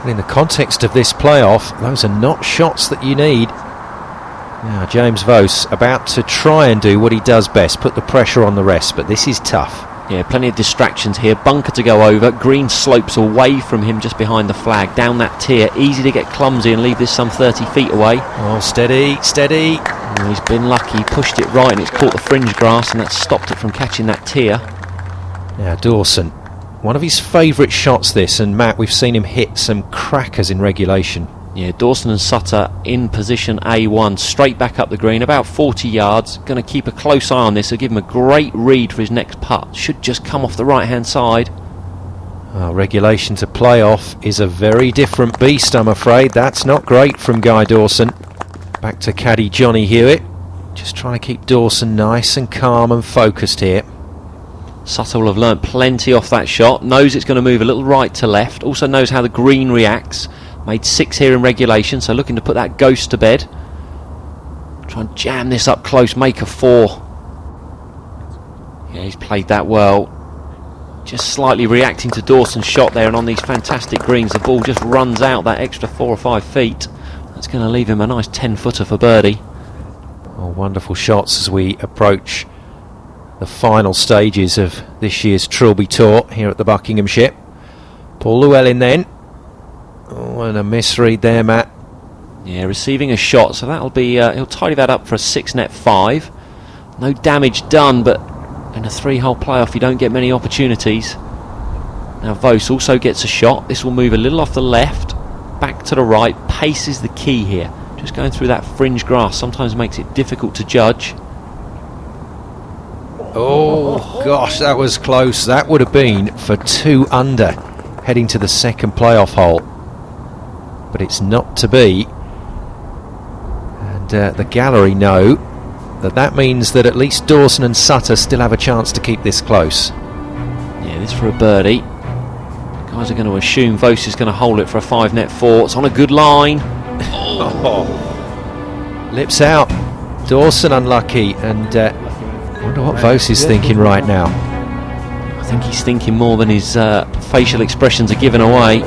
And in the context of this playoff, those are not shots that you need. Now James Vose about to try and do what he does best, put the pressure on the rest, but this is tough.
Yeah, plenty of distractions here. Bunker to go over, green slopes away from him just behind the flag, down that tier, easy to get clumsy and leave this some 30 feet away.
Oh, steady, steady.
Oh, he's been lucky, pushed it right and it's caught the fringe grass and that's stopped it from catching that tier.
Now Dawson, one of his favourite shots this, and Matt, we've seen him hit some crackers in regulation.
Yeah, Dawson and Sutter in position A1, straight back up the green, about 40 yards. Going to keep a close eye on this, so give him a great read for his next putt. Should just come off the right hand side.
Regulation to playoff is a very different beast, I'm afraid. That's not great from Guy Dawson. Back to caddy Johnny Hewitt, just trying to keep Dawson nice and calm and focused here.
Sutter will have learnt plenty off that shot, knows it's going to move a little right to left, also knows how the green reacts. Made 6 here in regulation, so looking to put that ghost to bed. Try and jam this up close, make a 4. Yeah, he's played that well. Just slightly reacting to Dawson's shot there, and on these fantastic greens, the ball just runs out that extra 4 or 5 feet. That's going to leave him a nice 10-footer for birdie.
Oh, wonderful shots as we approach the final stages of this year's Trilby Tour here at the Buckinghamshire. Paul Llewellyn then. Oh, and a misread there, Matt.
Yeah, receiving a shot, so that'll be he'll tidy that up for a 6-net 5. No damage done, but in a 3-hole playoff you don't get many opportunities. Now Vose also gets a shot. This will move a little off the left, back to the right. Pace is the key here. Just going through that fringe grass sometimes makes it difficult to judge.
Oh gosh, that was close. That would have been for 2 under, heading to the second playoff hole. But it's not to be, and the gallery know that means that at least Dawson and Sutter still have a chance to keep this close.
Yeah, this for a birdie. Guys are going to assume Vose is going to hold it for a 5-net 4. It's on a good line.
Lips out. Dawson unlucky, and I wonder what Vose is thinking right now.
I think he's thinking more than his facial expressions are giving away.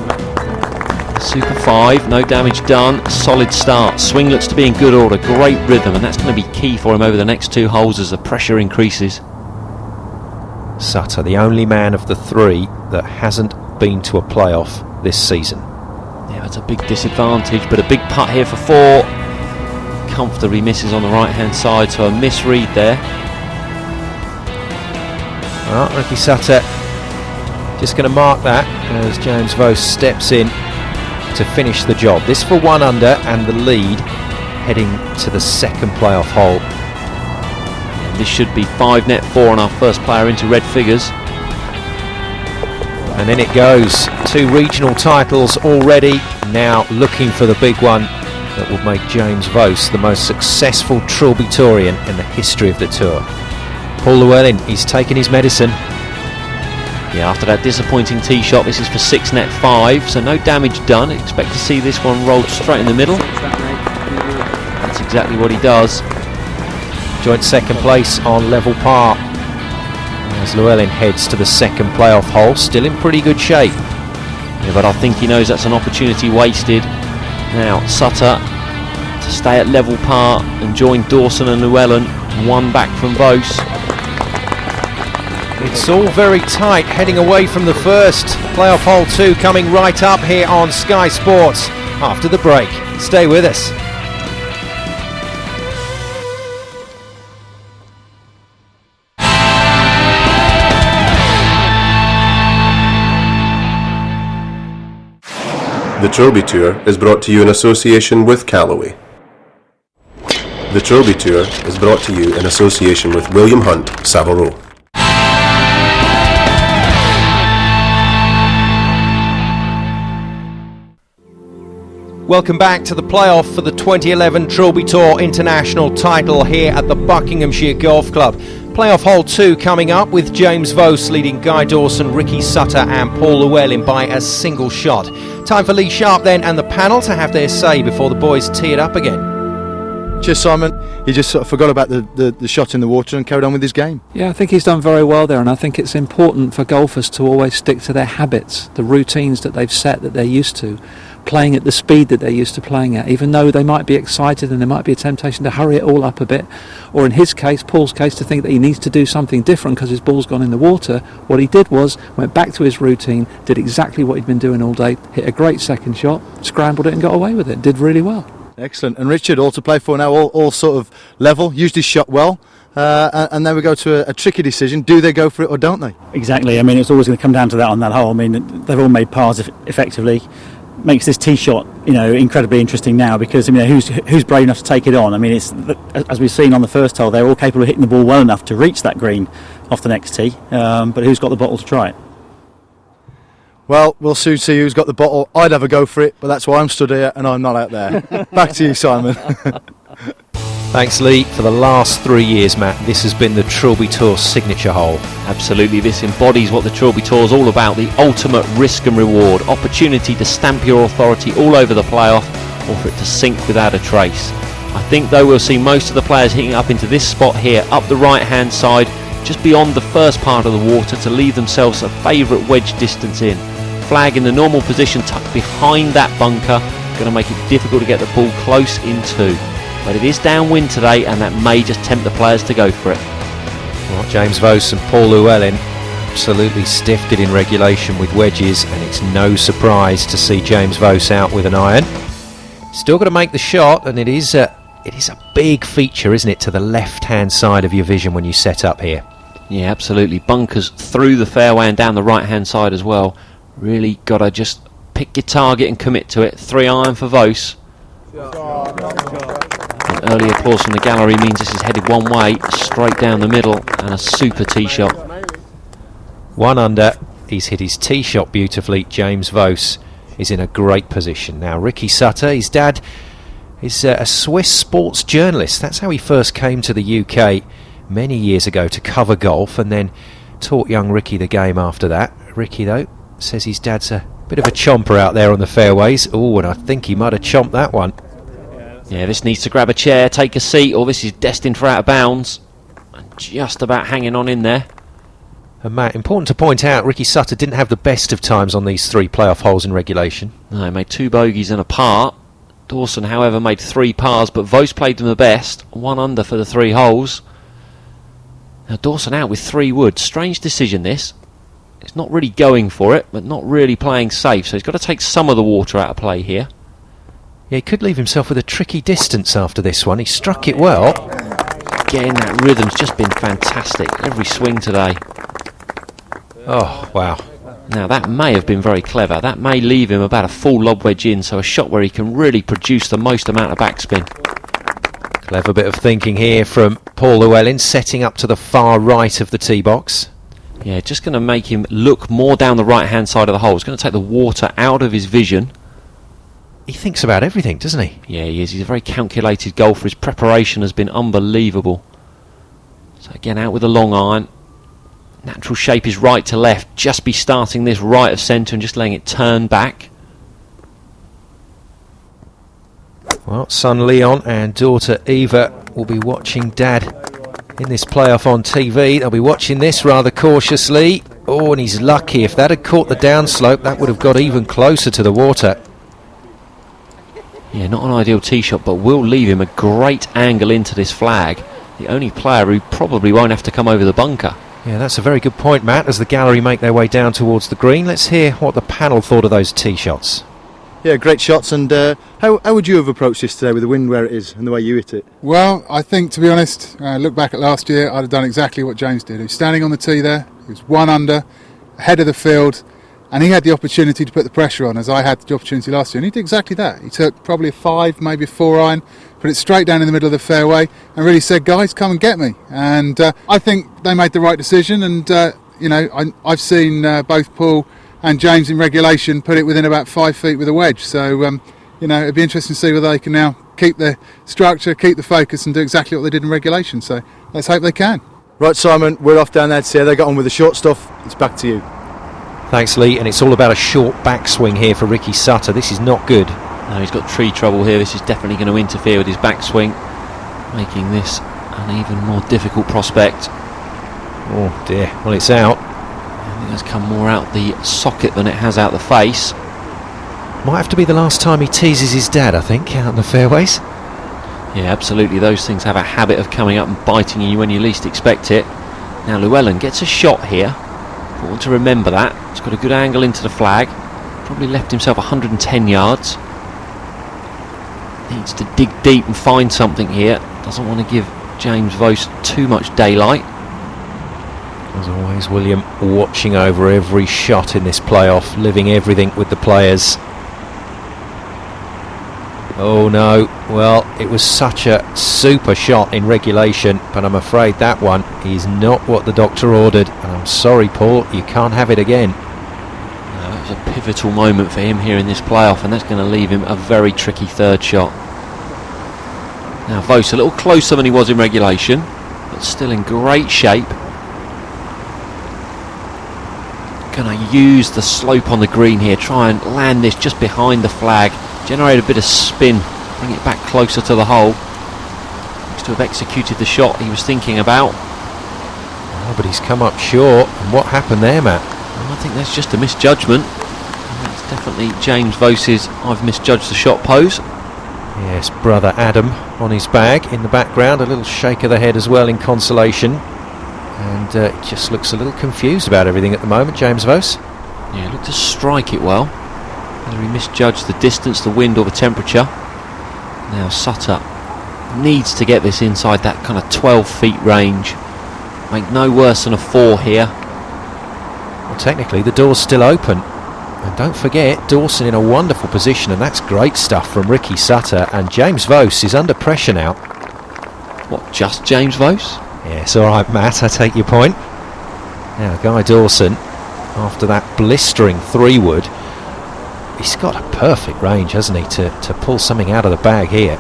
Super 5, no damage done, solid start. Swing looks to be in good order, great rhythm, and that's going to be key for him over the next 2 holes as the pressure increases.
Sutter, the only man of the 3 that hasn't been to a playoff this season.
Yeah, that's a big disadvantage, but a big putt here for 4. Comfortably misses on the right hand side, so a misread there.
Well, Ricky Sutter just going to mark that as James Vose steps in to finish the job. This for 1 under and the lead heading to the second playoff hole.
And this should be 5 net 4 on our first player into red figures.
And then it goes. 2 regional titles already, now looking for the big one that will make James Vose the most successful Trilby Tourian in the history of the Tour. Paul Llewellyn, he's taken his medicine.
Yeah, after that disappointing tee shot, this is for 6 net 5, so no damage done. Expect to see this one rolled straight in the middle. That's exactly what he does.
Joint second place on level par as Llewellyn heads to the second playoff hole, still in pretty good shape.
Yeah, but I think he knows that's an opportunity wasted. Now Sutter to stay at level par and join Dawson and Llewellyn, 1 back from Vose.
It's all very tight heading away from the first. Playoff hole 2 coming right up here on Sky Sports after the break. Stay with us.
The Trilby Tour is brought to you in association with Callaway. The Trilby Tour is brought to you in association with William Hunt, Savile Row.
Welcome back to the playoff for the 2011 Trilby Tour International title here at the Buckinghamshire Golf Club. Playoff hole 2 coming up with James Vose leading Guy Dawson, Ricky Sutter and Paul Llewellyn by a single shot. Time for Lee Sharp then and the panel to have their say before the boys tee it up again.
Cheers, Simon. He just sort of forgot about the shot in the water and carried on with his game.
Yeah, I think he's done very well there, and I think it's important for golfers to always stick to their habits, the routines that they've set that they're used to, playing at the speed that they're used to playing at, even though they might be excited and there might be a temptation to hurry it all up a bit, or in his case, Paul's case, to think that he needs to do something different because his ball's gone in the water. What he did was went back to his routine, did exactly what he'd been doing all day, hit a great second shot, scrambled it and got away with it, did really well.
Excellent. And Richard, all to play for now, all sort of level, used his shot well, and then we go to a tricky decision. Do they go for it or don't they?
Exactly. I mean, it's always going to come down to that on that hole. I mean, they've all made pars effectively. Makes this tee shot, incredibly interesting now because who's brave enough to take it on? I mean, it's as we've seen on the first hole, they're all capable of hitting the ball well enough to reach that green off the next tee. But who's got the bottle to try it?
Well, we'll soon see who's got the bottle. I'd have a go for it, but that's why I'm stood here and I'm not out there. Back to you, Simon.
Thanks, Lee. For the last 3 years, Matt, this has been the Trilby Tour signature hole.
Absolutely, this embodies what the Trilby Tour is all about, the ultimate risk and reward, opportunity to stamp your authority all over the playoff or for it to sink without a trace. I think though we'll see most of the players hitting up into this spot here, up the right hand side, just beyond the first part of the water to leave themselves a favourite wedge distance in. Flag in the normal position tucked behind that bunker, going to make it difficult to get the ball close into. But it is downwind today and that may just tempt the players to go for it.
Well, James Vose and Paul Llewellyn absolutely stiffed it in regulation with wedges, and it's no surprise to see James Vose out with an iron. Still got to make the shot, and it is a big feature, isn't it, to the left-hand side of your vision when you set up here.
Yeah, absolutely. Bunkers through the fairway and down the right-hand side as well. Really got to just pick your target and commit to it. 3 iron for Vose. An early applause from the gallery means this is headed one way, straight down the middle, and a super tee shot.
1 under. He's hit his tee shot beautifully. James Vose is in a great position. Now, Ricky Sutter, his dad, is a Swiss sports journalist. That's how he first came to the UK many years ago to cover golf, and then taught young Ricky the game after that. Ricky, though, says his dad's a bit of a chomper out there on the fairways. Oh, and I think he might have chomped that one.
Yeah, this needs to grab a chair, take a seat, or this is destined for out of bounds. And just about hanging on in there.
And Matt, important to point out, Ricky Sutter didn't have the best of times on these 3 playoff holes in regulation.
No, he made 2 bogeys and a par. Dawson, however, made 3 pars, but Vose played them the best. 1 under for the 3 holes. Now Dawson out with 3 wood. Strange decision this. It's not really going for it, but not really playing safe, so he's got to take some of the water out of play here.
Yeah, he could leave himself with a tricky distance after this one. He struck it well.
Again, that rhythm's just been fantastic. Every swing today.
Oh, wow.
Now, that may have been very clever. That may leave him about a full lob wedge in, so a shot where he can really produce the most amount of backspin.
Clever bit of thinking here from Paul Llewellyn, setting up to the far right of the tee box.
Yeah, just going to make him look more down the right-hand side of the hole. It's going to take the water out of his vision.
He thinks about everything, doesn't he?
Yeah, he is. He's a very calculated golfer. His preparation has been unbelievable. So again, out with a long iron. Natural shape is right to left. Just be starting this right of centre and just letting it turn back.
Well, son Leon and daughter Eva will be watching Dad in this playoff on TV. They'll be watching this rather cautiously. Oh, and he's lucky. If that had caught the downslope, that would have got even closer to the water.
Yeah, not an ideal tee shot, but will leave him a great angle into this flag. The only player who probably won't have to come over the bunker.
Yeah, that's a very good point, Matt, as the gallery make their way down towards the green. Let's hear what the panel thought of those tee shots.
Yeah, great shots. And how would you have approached this today with the wind where it is and the way you hit it?
Well, I think, to be honest, look back at last year, I'd have done exactly what James did. He was standing on the tee there, he was 1 under, ahead of the field, and he had the opportunity to put the pressure on, as I had the opportunity last year, and he did exactly that. He took probably a 5, maybe a 4 iron, put it straight down in the middle of the fairway, and really said, guys, come and get me. And I think they made the right decision, and I've seen both Paul and James in regulation put it within about 5 feet with a wedge. So, it'd be interesting to see whether they can now keep the structure, keep the focus, and do exactly what they did in regulation. So let's hope they can.
Right, Simon, we're off down there to see how they got on with the short stuff. It's back to you.
Thanks, Lee, and it's all about a short backswing here for Ricky Sutter. This is not good.
No, he's got tree trouble here. This is definitely going to interfere with his backswing, making this an even more difficult prospect.
Oh dear, well, it's out.
I think that's come more out the socket than it has out the face.
Might have to be the last time he teases his dad, I think, out in the fairways.
Yeah, absolutely. Those things have a habit of coming up and biting you when you least expect it. Now Llewellyn gets a shot here. Important to remember that. He's got a good angle into the flag. Probably left himself 110 yards. Needs to dig deep and find something here. Doesn't want to give James Vose too much daylight.
As always, William watching over every shot in this playoff, living everything with the players. Oh no, well, it was such a super shot in regulation, but I'm afraid that one is not what the doctor ordered, and I'm sorry, Paul, you can't have it again.
No, it was a pivotal moment for him here in this playoff, and that's going to leave him a very tricky third shot. Now Vose a little closer than he was in regulation, but still in great shape. Going to use the slope on the green here, try and land this just behind the flag, generate a bit of spin, bring it back closer to the hole. Looks to have executed the shot he was thinking about.
Oh, but he's come up short. And what happened there, Matt?
Well, I think that's just a misjudgment. And that's definitely James Vose's "I've misjudged the shot" pose.
Yes, brother Adam on his bag in the background, a little shake of the head as well in consolation. And just looks a little confused about everything at the moment, James Vose.
Yeah, looked to strike it well. Whether he misjudged the distance, the wind or the temperature. Now Sutter needs to get this inside that kind of 12 feet range. Make no worse than a 4 here.
Well, technically the door's still open. And don't forget, Dawson in a wonderful position, and that's great stuff from Ricky Sutter. And James Vose is under pressure now.
What, just James Vose?
Yes, all right, Matt, I take your point. Now, Guy Dawson, after that blistering 3-wood, he's got a perfect range, hasn't he, to pull something out of the bag here.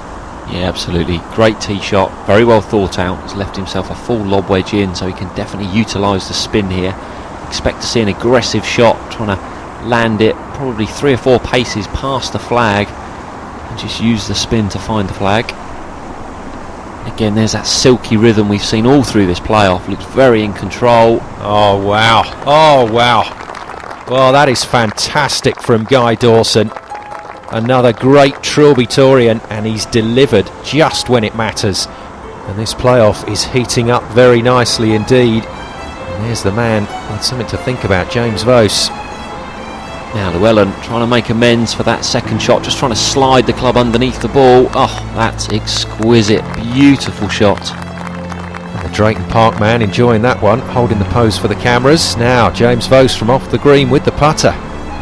Yeah, absolutely. Great tee shot, very well thought out. He's left himself a full lob wedge in, so he can definitely utilise the spin here. Expect to see an aggressive shot, trying to land it probably 3 or 4 paces past the flag, and just use the spin to find the flag. Again, there's that silky rhythm we've seen all through this playoff. Looks very in control.
Oh wow, oh wow. Well, that is fantastic from Guy Dawson. Another great Trilby Torian, and he's delivered just when it matters. And this playoff is heating up very nicely indeed. And there's the man with something to think about, James Vose.
Now Llewellyn trying to make amends for that second shot, just trying to slide the club underneath the ball. Oh, that's exquisite, beautiful shot.
And the Drayton Park man enjoying that one, holding the pose for the cameras. Now James Vose from off the green with the putter.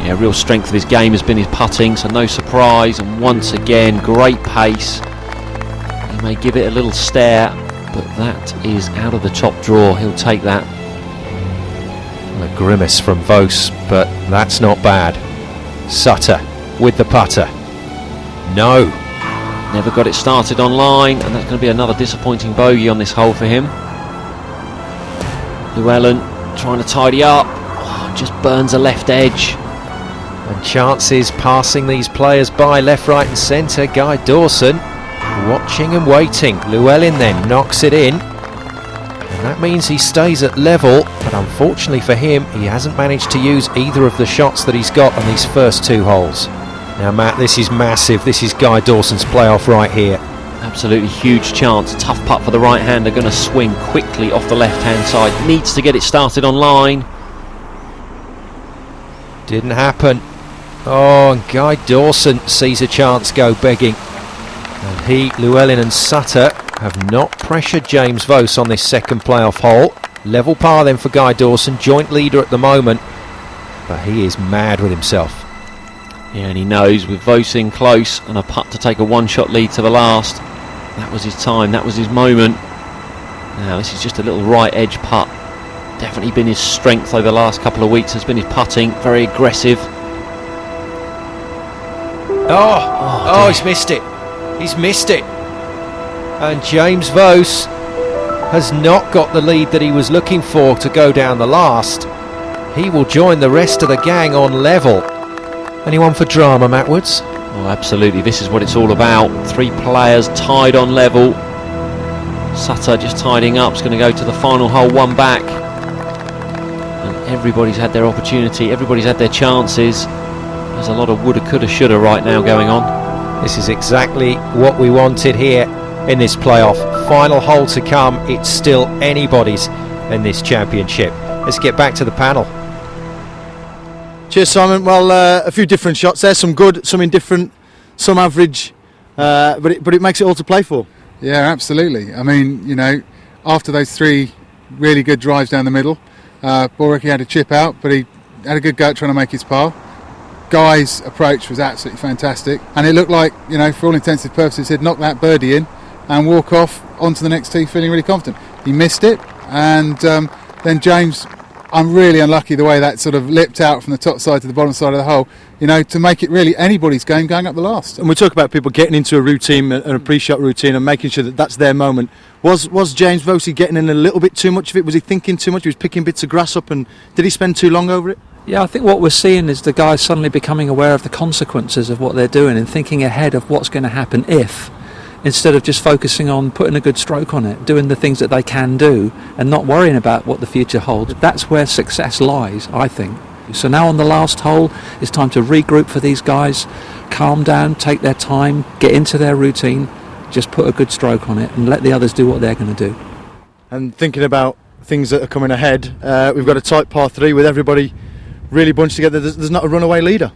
Yeah, real strength of his game has been his putting, so no surprise. And once again, great pace. He He may give it a little stare, but that is out of the top drawer. He'll take that.
A grimace from Vos, but that's not bad. Sutter with the putter. No.
Never got it started on line, and that's going to be another disappointing bogey on this hole for him. Llewellyn trying to tidy up. Oh, just burns a left edge.
And chances passing these players by left, right and centre. Guy Dawson watching and waiting. Llewellyn then knocks it in. And that means he stays at level, but unfortunately for him, he hasn't managed to use either of the shots that he's got on these first 2 holes. Now Matt, this is massive. This is Guy Dawson's playoff right here.
Absolutely huge chance. Tough putt for the right hander, going to swing quickly off the left hand side. Needs to get it started on line.
Didn't happen. Oh, and Guy Dawson sees a chance go begging. And he, Llewellyn and Sutter have not pressured James Vos on this second playoff hole. Level par then for Guy Dawson, joint leader at the moment, but he is mad with himself.
Yeah, and he knows with Vos in close and a putt to take a 1-shot lead to the last, that was his time, that was his moment. Now this is just a little right edge putt. Definitely been his strength over the last couple of weeks, has been his putting, very aggressive.
Oh, he's missed it. He's missed it. And James Vos has not got the lead that he was looking for to go down the last. He will join the rest of the gang on level. Anyone for drama, Matt Woods?
Oh, absolutely. This is what it's all about. 3 players tied on level. Sutter just tidying up. Is going to go to the final hole, 1 back. And everybody's had their opportunity. Everybody's had their chances. There's a lot of woulda, coulda, shoulda right now going on.
This is exactly what we wanted here in this playoff. Final hole to come. It's still anybody's in this championship. Let's get back to the panel.
Cheers, Simon. Well, a few different shots there. Some good, some indifferent, some average, but it makes it all to play for.
Yeah, absolutely. I mean, you know, after those 3 really good drives down the middle, Borek had a chip out, but he had a good go at trying to make his par. Guy's approach was absolutely fantastic, and it looked like, you know, for all intents and purposes, he'd knock that birdie in and walk off onto the next tee feeling really confident. He missed it, and then James, I'm really unlucky the way that sort of lipped out from the top side to the bottom side of the hole, you know, to make it really anybody's game going up the last.
And we talk about people getting into a routine and a pre-shot routine and making sure that that's their moment. Was James Vosey getting in a little bit too much of it? Was he thinking too much? He was picking bits of grass up, and did he spend too long over it?
Yeah, I think what we're seeing is the guys suddenly becoming aware of the consequences of what they're doing and thinking ahead of what's going to happen if, instead of just focusing on putting a good stroke on it, doing the things that they can do and not worrying about what the future holds. That's where success lies, I think. So now on the last hole, it's time to regroup for these guys, calm down, take their time, get into their routine, just put a good stroke on it and let the others do what they're going to do.
And thinking about things that are coming ahead, we've got a tight par 3 with everybody really bunched together. There's not a runaway leader.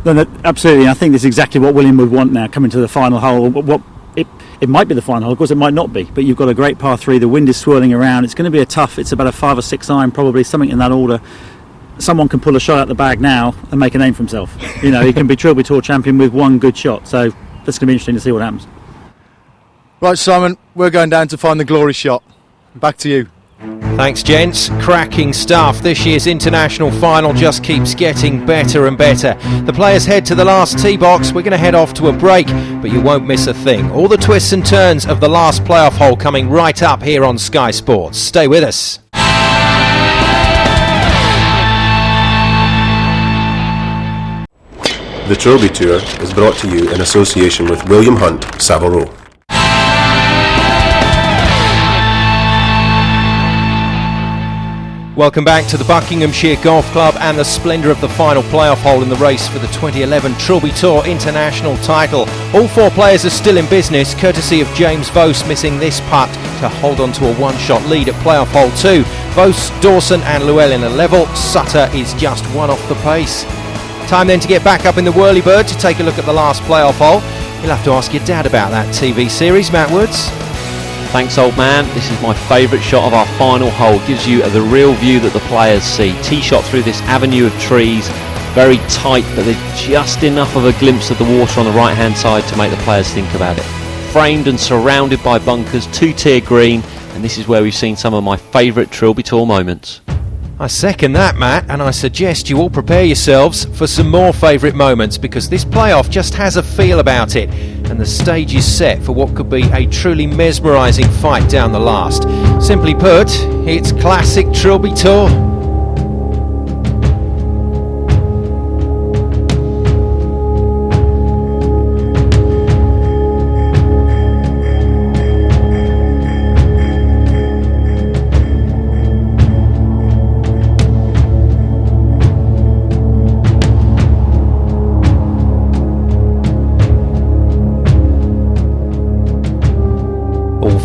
No, absolutely. I think that's exactly what William would want now, coming to the final hole. It might be the final hole, of course it might not be, but you've got a great par 3, the wind is swirling around, it's going to be it's about a 5 or 6 iron probably, something in that order. Someone can pull a shot out the bag now and make a name for himself. You know, he can be Trilby Tour champion with 1 good shot, so that's going to be interesting to see what happens.
Right, Simon, we're going down to find the glory shot. Back to you.
Thanks, gents. Cracking stuff. This year's international final just keeps getting better and better. The players head to the last tee box. We're going to head off to a break, but you won't miss a thing. All the twists and turns of the last playoff hole coming right up here on Sky Sports. Stay with us.
The Trilby Tour is brought to you in association with William Hunt, Savile Row.
Welcome back to the Buckinghamshire Golf Club and the splendour of the final playoff hole in the race for the 2011 Trilby Tour International title. All 4 players are still in business, courtesy of James Vos missing this putt to hold on to a 1-shot lead at playoff hole 2. Vos, Dawson and Llewellyn are level. Sutter is just 1 off the pace. Time then to get back up in the Whirlybird to take a look at the last playoff hole. You'll have to ask your dad about that TV series, Matt Woods.
Thanks, old man. This is my favourite shot of our final hole. Gives you the real view that the players see. Tee shot through this avenue of trees, very tight, but there's just enough of a glimpse of the water on the right hand side to make the players think about it. framed and surrounded by bunkers, two-tier green, and this is where we've seen some of my favourite Trilby Tour moments.
I second that, Matt, and I suggest you all prepare yourselves for some more favourite moments, because this playoff just has a feel about it, and the stage is set for what could be a truly mesmerising fight down the last. Simply put, it's classic Trilby Tour.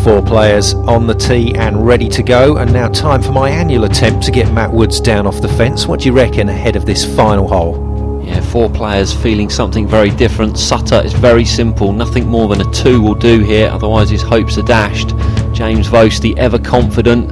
Four players on the tee and ready to go, and now time for my annual attempt to get Matt Woods down off the fence. What do you reckon ahead of this final hole?
Yeah, 4 players feeling something very different. Sutter is very simple, nothing more than a 2 will do here, otherwise his hopes are dashed. James Vose, the ever confident.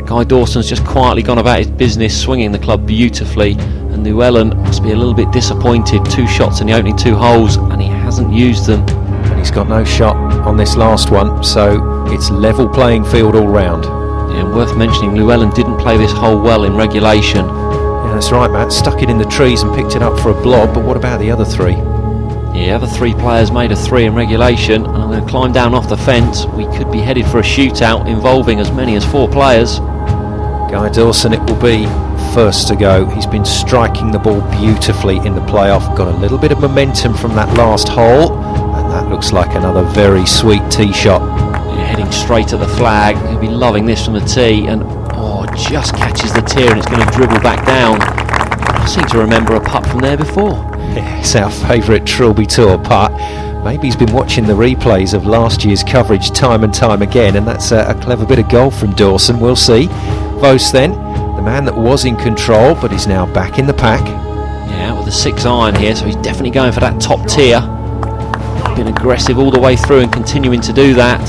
Guy Dawson's just quietly gone about his business, swinging the club beautifully, and Llewellyn must be a little bit disappointed. 2 shots in the opening 2 holes and he hasn't used them.
And he's got no shot on this last one, so it's level playing field all round.
Yeah, and worth mentioning, Llewellyn didn't play this hole well in regulation.
Yeah, that's right, Matt. Stuck it in the trees and picked it up for a blob, but what about the other 3?
Yeah, the other 3 players made a 3 in regulation, and I'm going to climb down off the fence. We could be headed for a shootout involving as many as 4 players.
Guy Dawson it will be first to go. He's been striking the ball beautifully in the playoff. Got a little bit of momentum from that last hole, and that looks like another very sweet tee shot.
Heading straight at the flag. He'll be loving this from the tee, and just catches the tee and it's going to dribble back down. I seem to remember a putt from there before.
Yeah, it's our favourite Trilby Tour putt. Maybe he's been watching the replays of last year's coverage time and time again, and that's a clever bit of golf from Dawson. We'll see. Vose then, the man that was in control but is now back in the pack.
Yeah, with a 6 iron here, so he's definitely going for that top tier. Been aggressive all the way through and continuing to do that.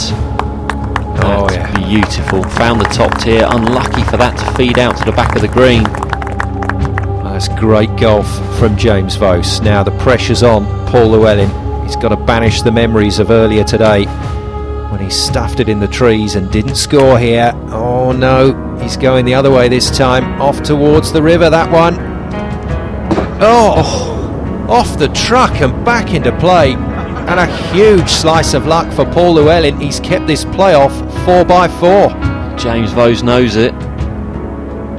Oh yeah,
beautiful. Found the top tier, unlucky for that to feed out to the back of the green.
That's great golf from James Vose. Now the pressure's on Paul Llewellyn. He's got to banish the memories of earlier today when he stuffed it in the trees and didn't score here. Oh no, he's going the other way this time, off towards the river, that one. Oh, off the truck and back into play. And a huge slice of luck for Paul Llewellyn. He's kept this playoff 4x4.
James Vose knows it.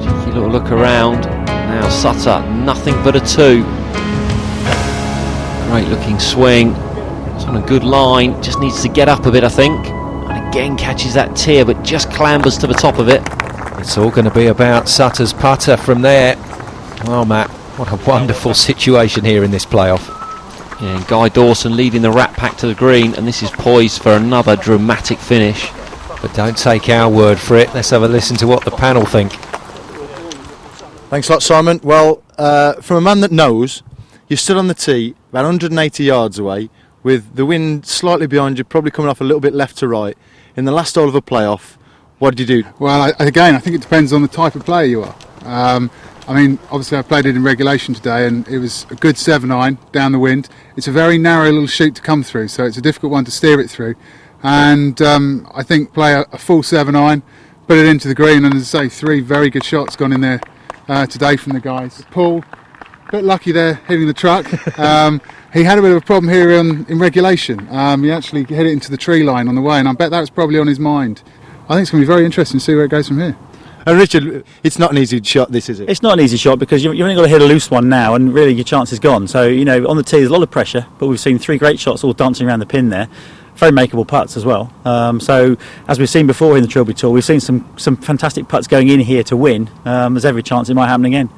Cheeky little look around. Now Sutter, nothing but a 2. Great looking swing. It's on a good line. Just needs to get up a bit, I think. And again catches that tier, but just clambers to the top of it.
It's all going to be about Sutter's putter from there. Well, Matt, what a wonderful situation here in this playoff.
Yeah, and Guy Dawson leading the Rat Pack to the green, and this is poised for another dramatic finish.
But don't take our word for it. Let's have a listen to what the panel think.
Thanks a lot, Simon. Well, from a man that knows, you're stood on the tee about 180 yards away with the wind slightly behind you, probably coming off a little bit left to right. In the last hole of a playoff, what did you do?
Well, again, I think it depends on the type of player you are. I mean, obviously I played it in regulation today and it was a good 7-iron down the wind. It's a very narrow little chute to come through, so it's a difficult one to steer it through. And I think play a full 7-iron, put it into the green, and as I say, 3 very good shots gone in there today from the guys. Paul, a bit lucky there hitting the truck. He had a bit of a problem here in regulation. He actually hit it into the tree line on the way, and I bet that was probably on his mind. I think it's going to be very interesting to see where it goes from here.
And Richard, it's not an easy shot, this, is it?
It's not an easy shot because you've only got to hit a loose one now and really your chance is gone. So, you know, on the tee there's a lot of pressure, but we've seen 3 great shots all dancing around the pin there. Very makeable putts as well. So, as we've seen before in the Trilby Tour, we've seen some fantastic putts going in here to win. There's every chance it might happen again.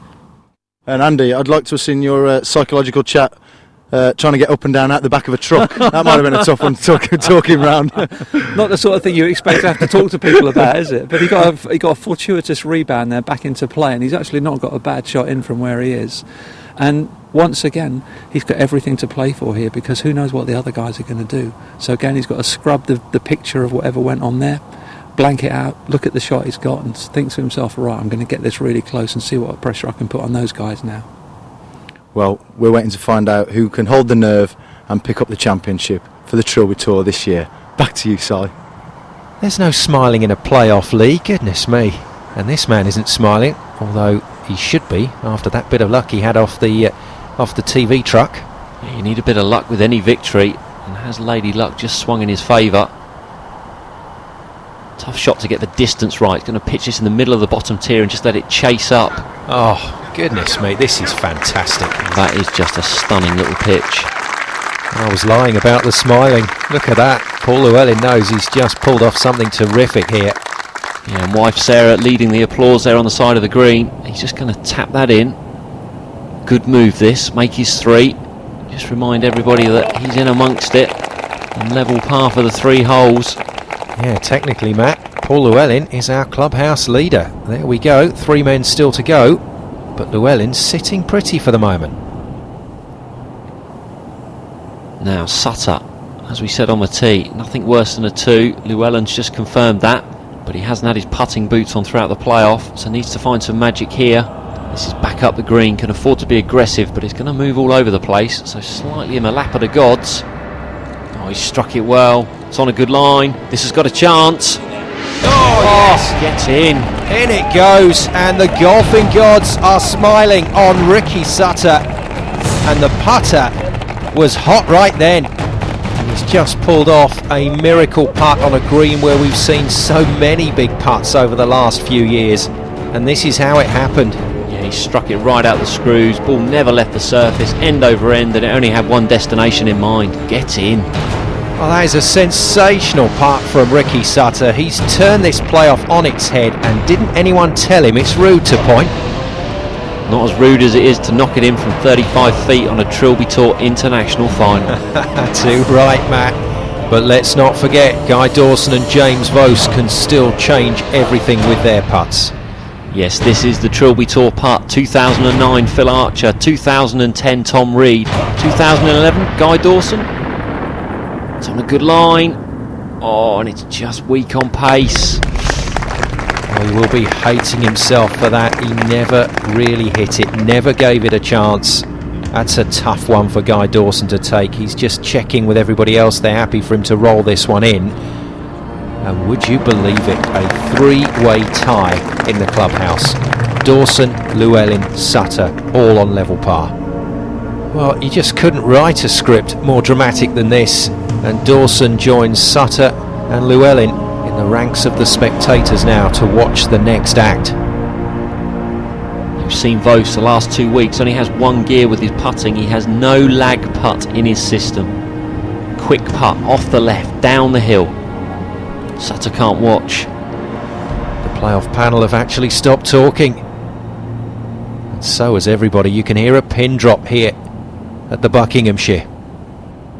And Andy, I'd like to have seen your psychological chat trying to get up and down out the back of a truck. That might have been a tough one talking round.
Not the sort of thing you expect to have to talk to people about, is it? But he got a fortuitous rebound there back into play, and he's actually not got a bad shot in from where he is. And once again, he's got everything to play for here because who knows what the other guys are going to do. So again, he's got to scrub the picture of whatever went on there, blank it out, look at the shot he's got, and think to himself, right, I'm going to get this really close and see what pressure I can put on those guys now.
Well, we're waiting to find out who can hold the nerve and pick up the championship for the Trilby Tour this year. Back to you, Si.
There's no smiling in a playoff league, goodness me. And this man isn't smiling, although he should be after that bit of luck he had off the TV truck.
Yeah, you need a bit of luck with any victory, and has Lady Luck just swung in his favour? Tough shot to get the distance right. Going to pitch this in the middle of the bottom tier and just let it chase up.
Oh, goodness me, this is fantastic.
That is just a stunning little pitch.
I was lying about the smiling. Look at that. Paul Llewellyn knows he's just pulled off something terrific here.
Yeah, and wife Sarah leading the applause there on the side of the green. He's just going to tap that in. Good move this, make his 3. Just remind everybody that he's in amongst it. And level par for the 3 holes.
Yeah, technically, Matt, Paul Llewellyn is our clubhouse leader. There we go, 3 men still to go. But Llewellyn's sitting pretty for the moment.
Now Sutter, as we said on the tee, nothing worse than a 2. Llewellyn's just confirmed that, but he hasn't had his putting boots on throughout the playoff, so needs to find some magic here. This is back up the green, can afford to be aggressive, but it's going to move all over the place, so slightly in the lap of the gods. Oh, he struck it well. It's on a good line. This has got a chance.
Oh, yes,
gets in.
In it goes, and the golfing gods are smiling on Ricky Sutter, and the putter was hot right then. He's just pulled off a miracle putt on a green where we've seen so many big putts over the last few years, and this is how it happened.
Yeah, he struck it right out the screws. Ball never left the surface, end over end, and it only had one destination in mind: get in.
Well, that is a sensational putt from Ricky Sutter. He's turned this playoff on its head, and didn't anyone tell him it's rude to point?
Not as rude as it is to knock it in from 35 feet on a Trilby Tour International final.
Too right, Matt. But let's not forget, Guy Dawson and James Vose can still change everything with their putts.
Yes, this is the Trilby Tour putt. 2009 Phil Archer, 2010 Tom Reed, 2011 Guy Dawson. It's on a good line. Oh, and it's just weak on pace.
Oh, he will be hating himself for that. He never really hit it, never gave it a chance. That's a tough one for Guy Dawson to take. He's just checking with everybody else. They're happy for him to roll this one in. And would you believe it, a 3-way tie in the clubhouse. Dawson, Llewellyn, Sutter, all on level par. Well, you just couldn't write a script more dramatic than this. And Dawson joins Sutter and Llewellyn in the ranks of the spectators now to watch the next act.
You've seen Vose the last 2 weeks, only has 1 gear with his putting. He has no lag putt in his system. Quick putt off the left, down the hill. Sutter can't watch.
The playoff panel have actually stopped talking. And so has everybody. You can hear a pin drop here at the Buckinghamshire.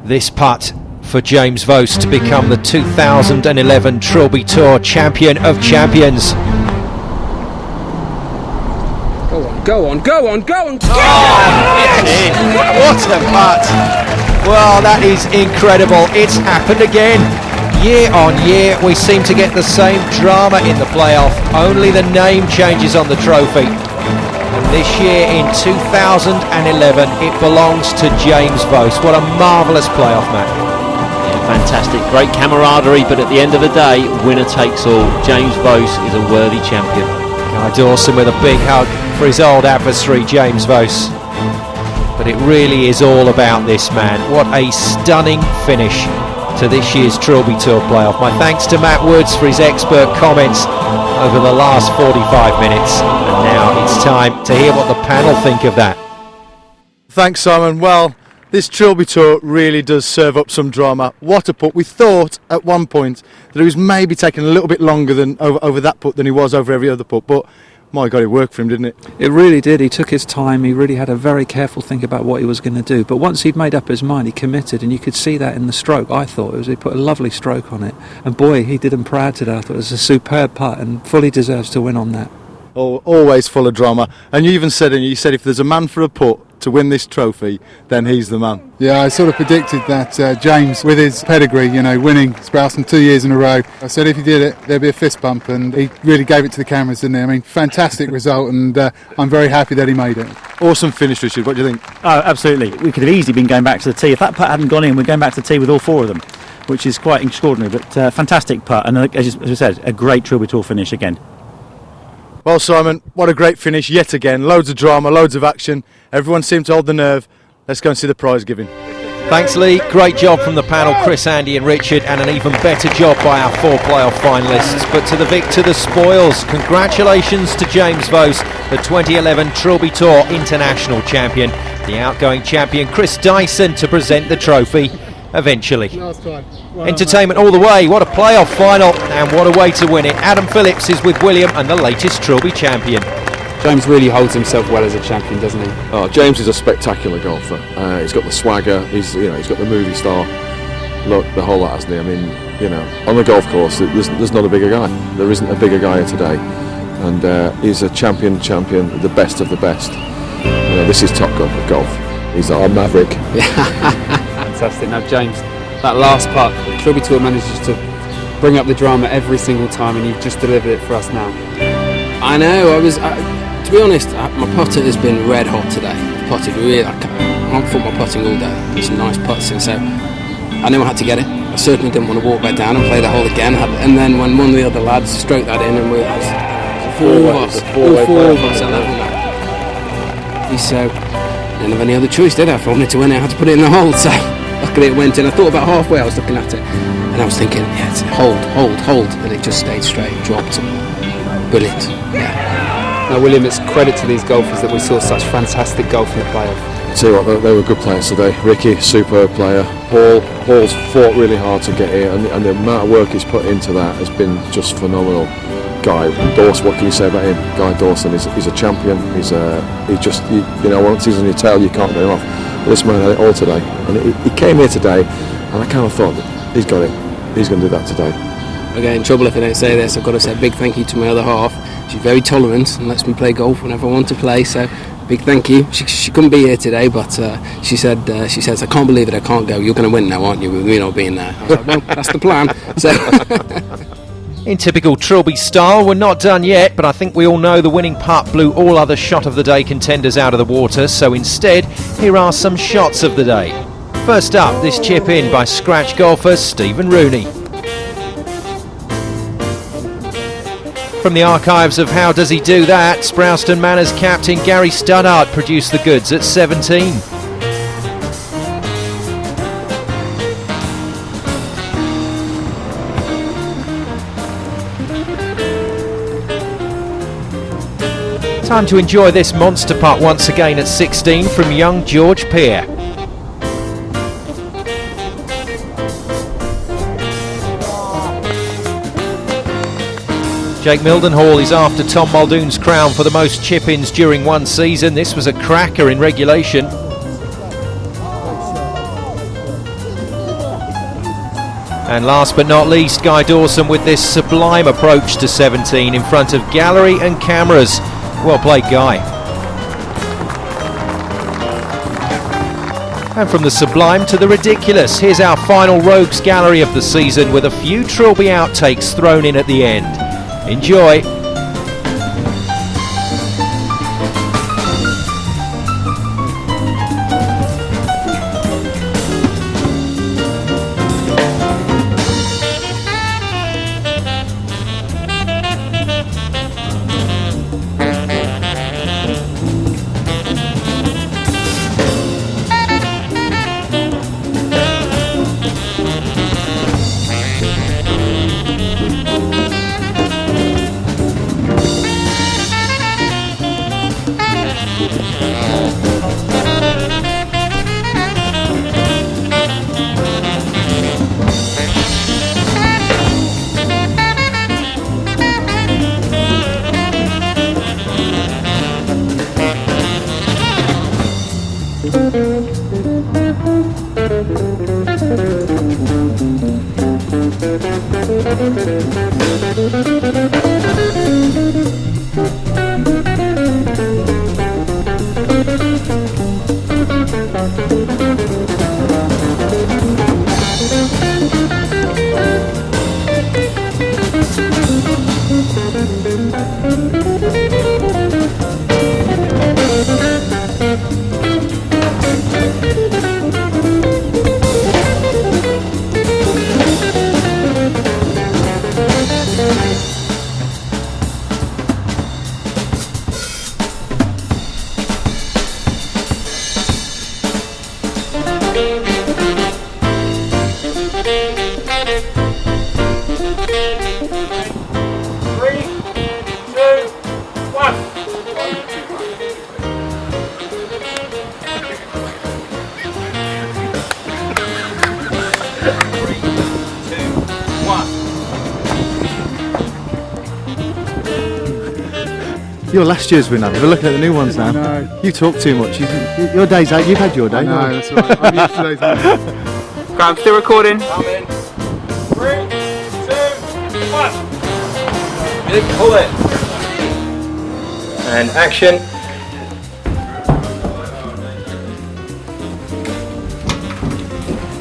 This putt for James Vose to become the 2011 Trilby Tour Champion of Champions.
Go on, go on, go on, go on!
Yes! What a putt! Well, that is incredible. It's happened again. Year on year, we seem to get the same drama in the playoff. Only the name changes on the trophy. And this year, in 2011, it belongs to James Vose. What a marvellous playoff, Matt.
Fantastic, great camaraderie, but at the end of the day, winner takes all. James Vose is a worthy champion.
Guy Dawson with a big hug for his old adversary, James Vose. But it really is all about this man. What a stunning finish to this year's Trilby Tour playoff. My thanks to Matt Woods for his expert comments over the last 45 minutes. And now it's time to hear what the panel think of that.
Thanks, Simon. Well, this Trilby Tour really does serve up some drama. What a putt. We thought at one point that he was maybe taking a little bit longer than over that putt than he was over every other putt, but my God, it worked for him, didn't it?
It really did. He took his time. He really had a very careful think about what he was going to do. But once he'd made up his mind, he committed, and you could see that in the stroke. I thought he put a lovely stroke on it. And boy, he did him proud today. I thought it was a superb putt and fully deserves to win on that.
Oh, always full of drama. And you even said, if there's a man for a putt to win this trophy, then he's the man.
Yeah, I sort of predicted that James, with his pedigree, winning Spouston 2 years in a row, I said if he did it, there'd be a fist bump, and he really gave it to the cameras, didn't he? I mean, fantastic result, and I'm very happy that he made it.
Awesome finish, Richard. What do you think?
Oh, absolutely. We could have easily been going back to the tee. If that putt hadn't gone in, we're going back to the tee with all 4 of them. which is quite extraordinary. But fantastic putt, and as I said, a great Trilby Tour finish again.
Well, Simon, what a great finish yet again. Loads of drama, loads of action. Everyone seemed to hold the nerve. Let's go and see the prize giving.
Thanks, Lee. Great job from the panel, Chris, Andy and Richard, and an even better job by our 4 playoff finalists. But to the victor, the spoils. Congratulations to James Vose, the 2011 Trilby Tour International Champion. The outgoing champion, Chris Dyson, to present the trophy eventually. Entertainment all the way. What a playoff final, and what a way to win it. Adam Phillips is with William and the latest Trilby champion.
James really holds himself well as a champion, doesn't he?
Oh, James is a spectacular golfer. He's got the swagger. He's got the movie star look, the whole lot, hasn't he? I mean, on the golf course, there's not a bigger guy. There isn't a bigger guy here today, and he's a champion, the best of the best. This is Top Gun of golf. He's our maverick.
Fantastic. Now, James, that last putt, Trilby Tour manages to bring up the drama every single time, and you've just delivered it for us now.
I know, to be honest, my putter has been red hot today. Putted really, I haven't thought my putting all day. There's some nice putts in, so I knew I had to get it. I certainly didn't want to walk back down and play the hole again. And then when one of the other lads stroked that in, and we all four of us, 11. So I didn't have any other choice, did I? If I wanted to win it, I had to put it in the hole. So luckily it went in. I thought about halfway, I was looking at it, and I was thinking, yeah, it's hold, and it just stayed straight, dropped. Brilliant. Yeah.
Now, William, it's credit to these golfers that we saw such fantastic golf in the playoff.
Tell you what, they were good players today. Ricky, superb player. Paul's fought really hard to get here, and the amount of work he's put into that has been just phenomenal. Guy Dawson, what can you say about him? Guy Dawson is a champion. He's just once he's on your tail, you can't get him off. But this man had it all today, and he came here today, and I kind of thought that he's got it. He's going to do that today.
I get in trouble if I don't say this. I've got to say a big thank you to my other half. She's very tolerant and lets me play golf whenever I want to play, so big thank you. She couldn't be here today, but she says, I can't believe it, I can't go. You're going to win now, aren't you, with me not being there? I was like, well, that's the plan. So
in typical Trilby style, we're not done yet, but I think we all know the winning putt blew all other shot of the day contenders out of the water, so instead, here are some shots of the day. First up, this chip in by scratch golfer Stephen Rooney. From the archives of How Does He Do That, Sproulston Manors captain Gary Studdart produced the goods at 17. Time to enjoy this monster putt once again at 16 from young George Peer. Jake Mildenhall is after Tom Muldoon's crown for the most chip-ins during one season. This was a cracker in regulation. And last but not least, Guy Dawson with this sublime approach to 17 in front of gallery and cameras. Well played, Guy. And from the sublime to the ridiculous, here's our final rogues gallery of the season with a few Trilby outtakes thrown in at the end. Enjoy.
You're last year's winner. We're looking at the new ones now.
No.
You talk too much. Your day's out. You've had your day.
No, that's all right. I'm used to those ones.
I'm still recording.
3, 2, 1. Pull it.
And action.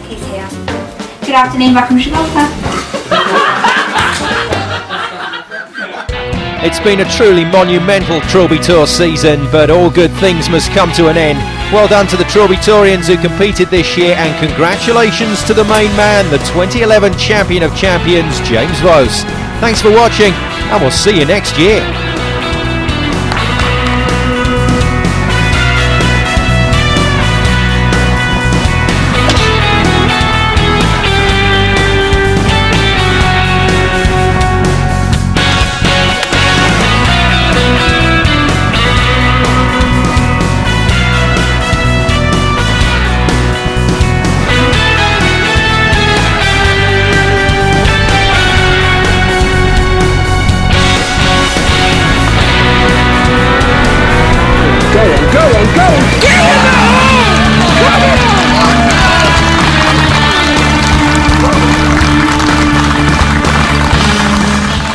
He's here. Good afternoon, Buckinghamshire golfer.
It's been a truly monumental Trilby Tour season, but all good things must come to an end. Well done to the Trilby Tourians who competed this year, and congratulations to the main man, the 2011 Champion of Champions, James Vos. Thanks for watching, and we'll see you next year.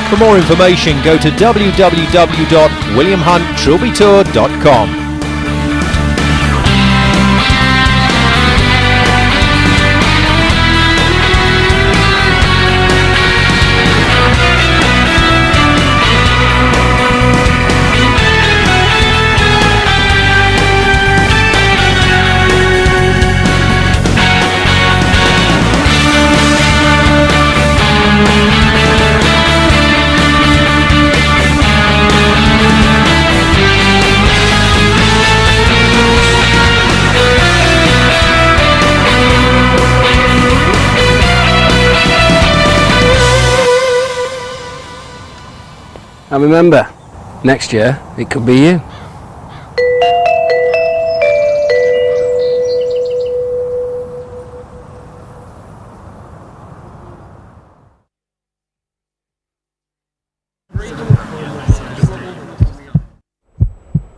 For more information, go to www.williamhunttrilbytour.com.
And remember, next year it could be you.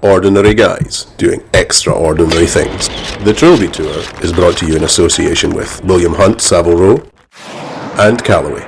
Ordinary guys doing extraordinary things. The Trilby Tour is brought to you in association with William Hunt, Savile Row, and Callaway.